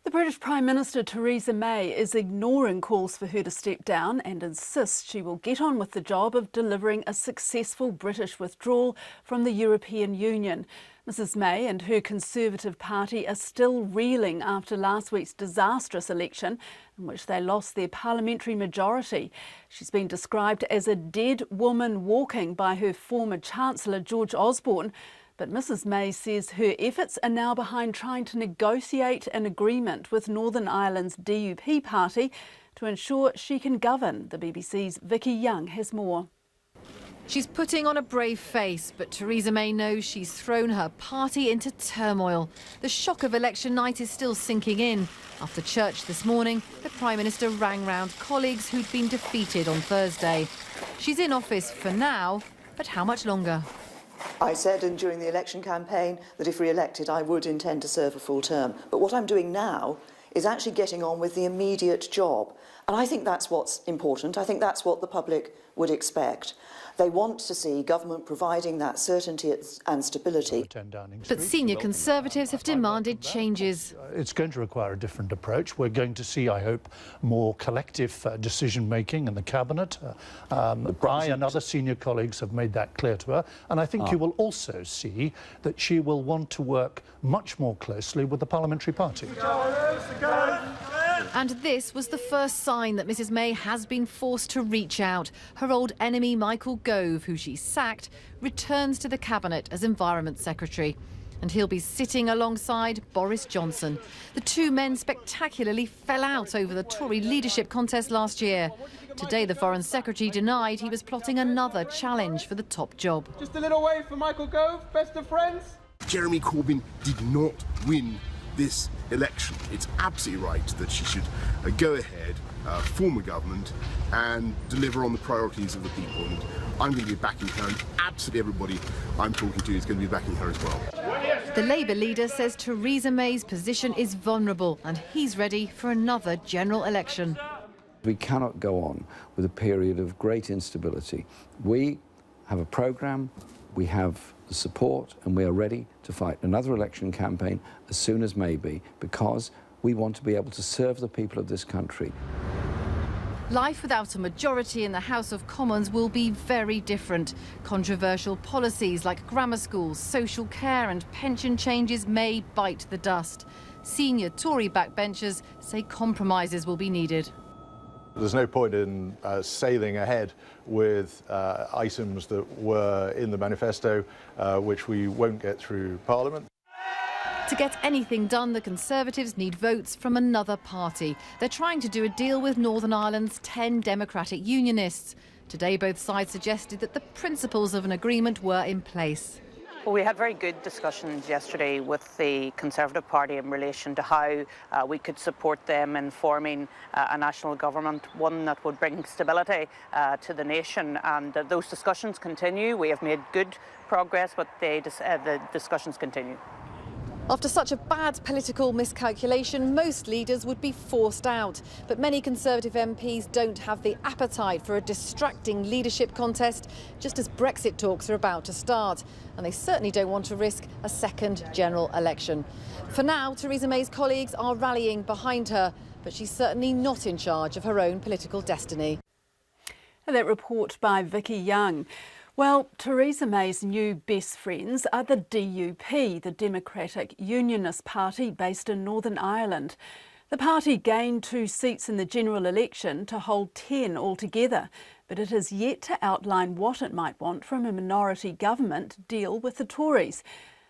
The British Prime Minister Theresa May is ignoring calls for her to step down and insists she will get on with the job of delivering a successful British withdrawal from the European Union. Mrs May and her Conservative Party are still reeling after last week's disastrous election in which they lost their parliamentary majority. She's been described as a dead woman walking by her former Chancellor George Osborne. But Mrs May says her efforts are now behind trying to negotiate an agreement with Northern Ireland's DUP party to ensure she can govern. The BBC's Becky Young has more. She's putting on a brave face, but Theresa May knows she's thrown her party into turmoil. The shock of election night is still sinking in. After church this morning, the Prime Minister rang round colleagues who'd been defeated on Thursday. She's in office for now, but how much longer? I said during the election campaign that if re-elected I would intend to serve a full term. But what I'm doing now is actually getting on with the immediate job. And I think that's what's important. I think that's what the public would expect. They want to see government providing that certainty and stability. But senior Conservatives have demanded changes. It's going to require a different approach. We're going to see, I hope, more collective decision-making in the Cabinet. I and other senior colleagues have made that clear to her. And I think you will also see that she will want to work much more closely with the parliamentary party. And this was the first sign that Mrs May has been forced to reach out. Her old enemy, Michael Gove, who she sacked, returns to the Cabinet as Environment Secretary. And he'll be sitting alongside Boris Johnson. The two men spectacularly fell out over the Tory leadership contest last year. Today, the Foreign Secretary denied he was plotting another challenge for the top job. Just a little wave for Michael Gove, best of friends. Jeremy Corbyn did not win this election. It's absolutely right that she should go ahead, form a government and deliver on the priorities of the people. And I'm going to be backing her, and absolutely everybody I'm talking to is going to be backing her as well. The Labour leader says Theresa May's position is vulnerable and he's ready for another general election. We cannot go on with a period of great instability. We have a programme, we have the support, and we are ready to fight another election campaign as soon as may be, because we want to be able to serve the people of this country. Life without a majority in the House of Commons will be very different. Controversial policies like grammar schools, social care and pension changes may bite the dust. Senior Tory backbenchers say compromises will be needed. There's no point in sailing ahead with items that were in the manifesto, which we won't get through Parliament. To get anything done, the Conservatives need votes from another party. They're trying to do a deal with Northern Ireland's 10 Democratic Unionists. Today, both sides suggested that the principles of an agreement were in place. Well, we had very good discussions yesterday with the Conservative Party in relation to how we could support them in forming a national government, one that would bring stability to the nation. And those discussions continue. We have made good progress, but the discussions continue. After such a bad political miscalculation, most leaders would be forced out. But many Conservative MPs don't have the appetite for a distracting leadership contest, just as Brexit talks are about to start. And they certainly don't want to risk a second general election. For now, Theresa May's colleagues are rallying behind her, but she's certainly not in charge of her own political destiny. And that report by Vicky Young. Well, Theresa May's new best friends are the DUP, the Democratic Unionist Party based in Northern Ireland. The party gained 2 seats in the general election to hold 10 altogether, but it has yet to outline what it might want from a minority government to deal with the Tories.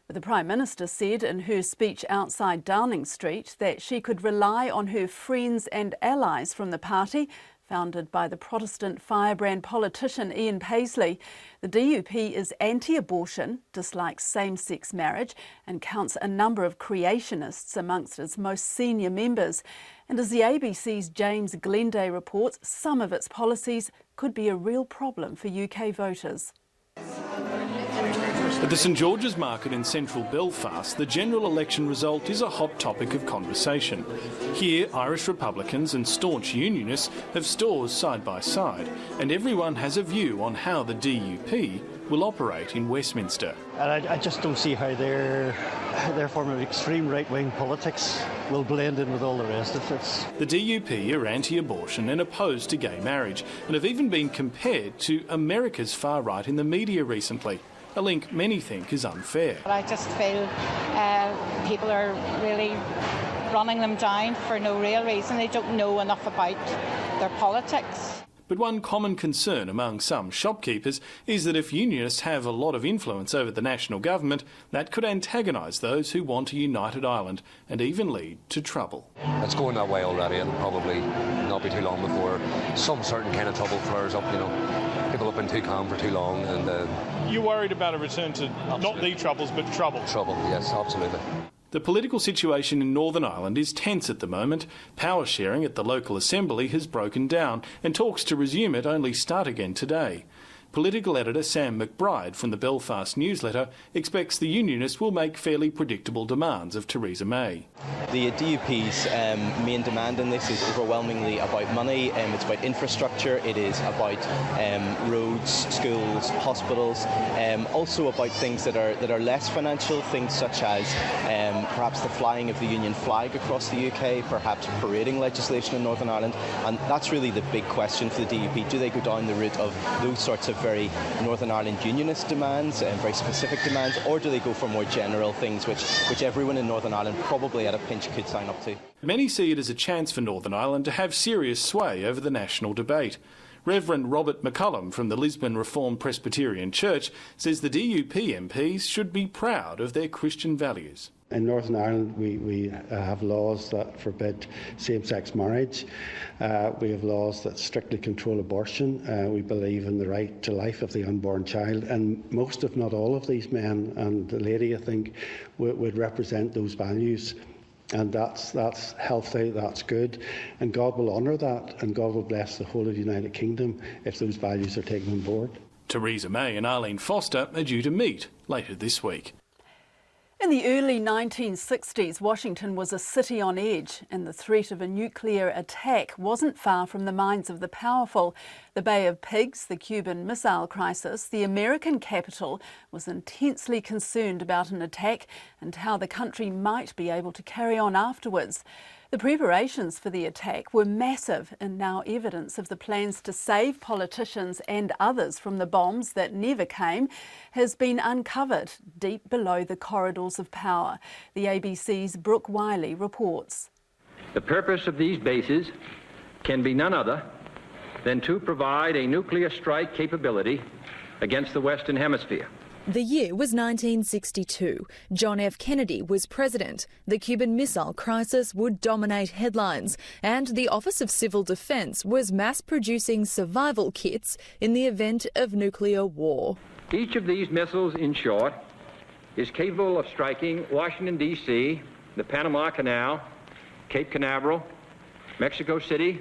But the Prime Minister said in her speech outside Downing Street that she could rely on her friends and allies from the party, founded by the Protestant firebrand politician Ian Paisley. The DUP is anti-abortion, dislikes same-sex marriage and counts a number of creationists amongst its most senior members. And as the ABC's James Glenday reports, some of its policies could be a real problem for UK voters. At the St George's Market in central Belfast, the general election result is a hot topic of conversation. Here, Irish Republicans and staunch Unionists have stores side by side, and everyone has a view on how the DUP will operate in Westminster. And I just don't see how their form of extreme right-wing politics will blend in with all the rest of it. The DUP are anti-abortion and opposed to gay marriage, and have even been compared to America's far right in the media recently, a link many think is unfair. I just feel people are really running them down for no real reason. They don't know enough about their politics. But one common concern among some shopkeepers is that if unionists have a lot of influence over the national government, that could antagonise those who want a united Ireland and even lead to trouble. It's going that way already, and probably not be too long before some certain kind of trouble flares up, you know. People have been too calm for too long. And you're worried about a return to not the troubles, but trouble? Trouble, yes, absolutely. The political situation in Northern Ireland is tense at the moment. Power sharing at the local assembly has broken down, and talks to resume it only start again today. Political editor Sam McBride from the Belfast newsletter expects the unionists will make fairly predictable demands of Theresa May. The DUP's main demand in this is overwhelmingly about money. It's about infrastructure, it is about roads, schools, hospitals, also about things that are less financial, things such as perhaps the flying of the union flag across the UK, perhaps parading legislation in Northern Ireland, and that's really the big question for the DUP. Do they go down the route of those sorts of very Northern Ireland unionist demands and very specific demands, or do they go for more general things which everyone in Northern Ireland probably at a pinch could sign up to? Many see it as a chance for Northern Ireland to have serious sway over the national debate. Reverend Robert McCullum from the Lisbon Reformed Presbyterian Church says the DUP MPs should be proud of their Christian values. In Northern Ireland, we have laws that forbid same-sex marriage. We have laws that strictly control abortion. We believe in the right to life of the unborn child. And most, if not all, of these men and the lady, I think, would represent those values. And that's healthy, that's good. And God will honour that, and God will bless the whole of the United Kingdom if those values are taken on board. Theresa May and Arlene Foster are due to meet later this week. In the early 1960s, Washington was a city on edge, and the threat of a nuclear attack wasn't far from the minds of the powerful. The Bay of Pigs, the Cuban Missile Crisis, the American capital was intensely concerned about an attack and how the country might be able to carry on afterwards. The preparations for the attack were massive, and now evidence of the plans to save politicians and others from the bombs that never came has been uncovered deep below the corridors of power. The ABC's Brooke Wiley reports. The purpose of these bases can be none other than to provide a nuclear strike capability against the Western Hemisphere. The year was 1962. John F. Kennedy was president. The Cuban Missile Crisis would dominate headlines, and the Office of Civil Defence was mass-producing survival kits in the event of nuclear war. Each of these missiles, in short, is capable of striking Washington, D.C., the Panama Canal, Cape Canaveral, Mexico City,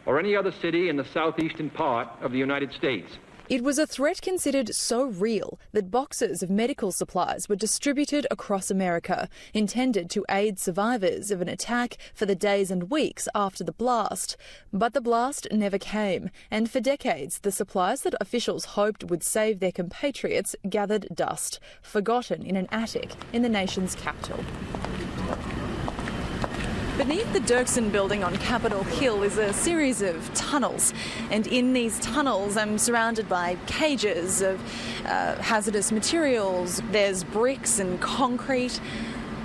or any other city in the southeastern part of the United States. It was a threat considered so real that boxes of medical supplies were distributed across America, intended to aid survivors of an attack for the days and weeks after the blast. But the blast never came, and for decades the supplies that officials hoped would save their compatriots gathered dust, forgotten in an attic in the nation's capital. Beneath the Dirksen building on Capitol Hill is a series of tunnels, and in these tunnels I'm surrounded by cages of hazardous materials. There's bricks and concrete,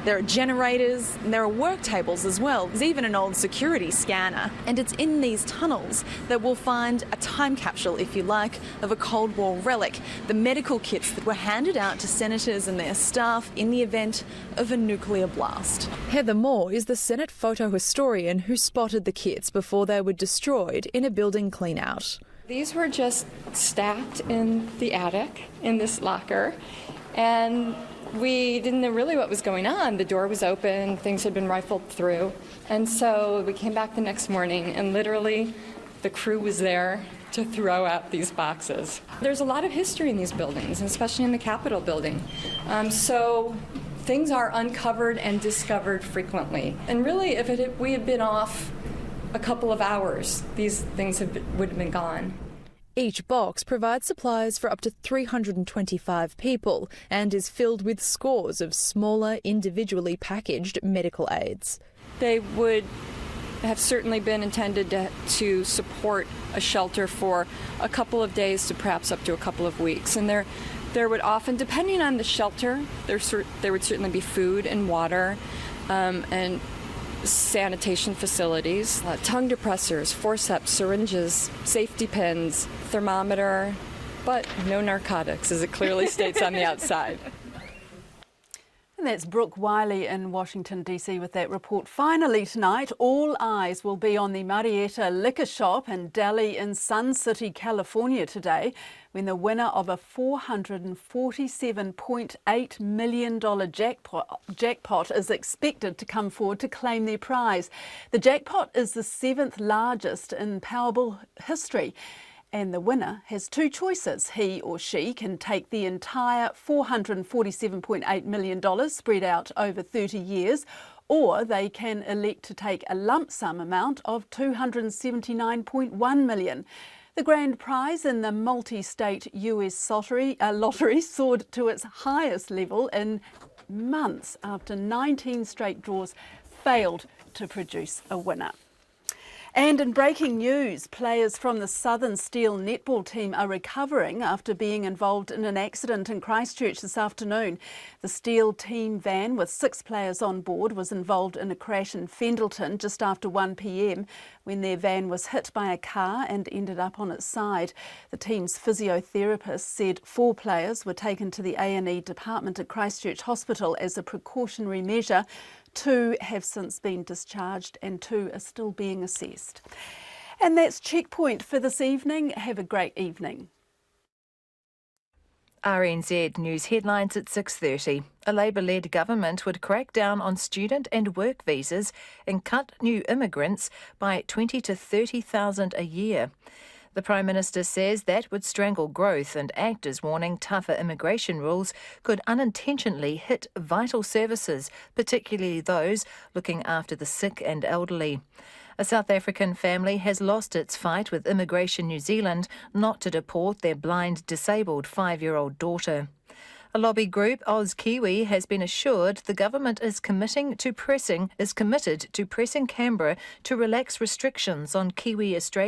there are generators, and there are work tables as well. There's even an old security scanner. And it's in these tunnels that we'll find a time capsule, if you like, of a Cold War relic, the medical kits that were handed out to senators and their staff in the event of a nuclear blast. Heather Moore is the Senate photo historian who spotted the kits before they were destroyed in a building clean-out. These were just stacked in the attic, in this locker, and we didn't know really what was going on. The door was open, things had been rifled through, and so we came back the next morning and literally the crew was there to throw out these boxes. There's a lot of history in these buildings, especially in the Capitol building. So things are uncovered and discovered frequently. And really, we had been off a couple of hours, these things would have been gone. Each box provides supplies for up to 325 people and is filled with scores of smaller, individually packaged medical aids. They would have certainly been intended to support a shelter for a couple of days to perhaps up to a couple of weeks. And there would often, depending on the shelter, there would certainly be food and water and sanitation facilities, tongue depressors, forceps, syringes, safety pins, thermometer, but no narcotics, as it clearly states on the outside. And that's Brooke Wiley in Washington DC with that report. Finally tonight, all eyes will be on the Marietta liquor shop and deli in Sun City, California today, when the winner of a $447.8 million jackpot is expected to come forward to claim their prize. The jackpot is the 7th largest in Powerball history. And the winner has two choices. He or she can take the entire $447.8 million spread out over 30 years, or they can elect to take a lump sum amount of $279.1 million. The grand prize in the multi-state US lottery soared to its highest level in months after 19 straight draws failed to produce a winner. And in breaking news, players from the Southern Steel netball team are recovering after being involved in an accident in Christchurch this afternoon. The Steel team van with 6 players on board was involved in a crash in Fendleton just after 1 p.m. when their van was hit by a car and ended up on its side. The team's physiotherapist said 4 players were taken to the A&E department at Christchurch Hospital as a precautionary measure. 2 have since been discharged and 2 are still being assessed. And that's Checkpoint for this evening. Have a great evening. RNZ News headlines at 6:30. A Labour-led government would crack down on student and work visas and cut new immigrants by 20 to 30,000 a year. The Prime Minister says that would strangle growth, and actors warning tougher immigration rules could unintentionally hit vital services, particularly those looking after the sick and elderly. A South African family has lost its fight with Immigration New Zealand not to deport their blind, disabled 5-year-old daughter. A lobby group, Oz Kiwi, has been assured the government is committed to pressing Canberra to relax restrictions on Kiwi Australia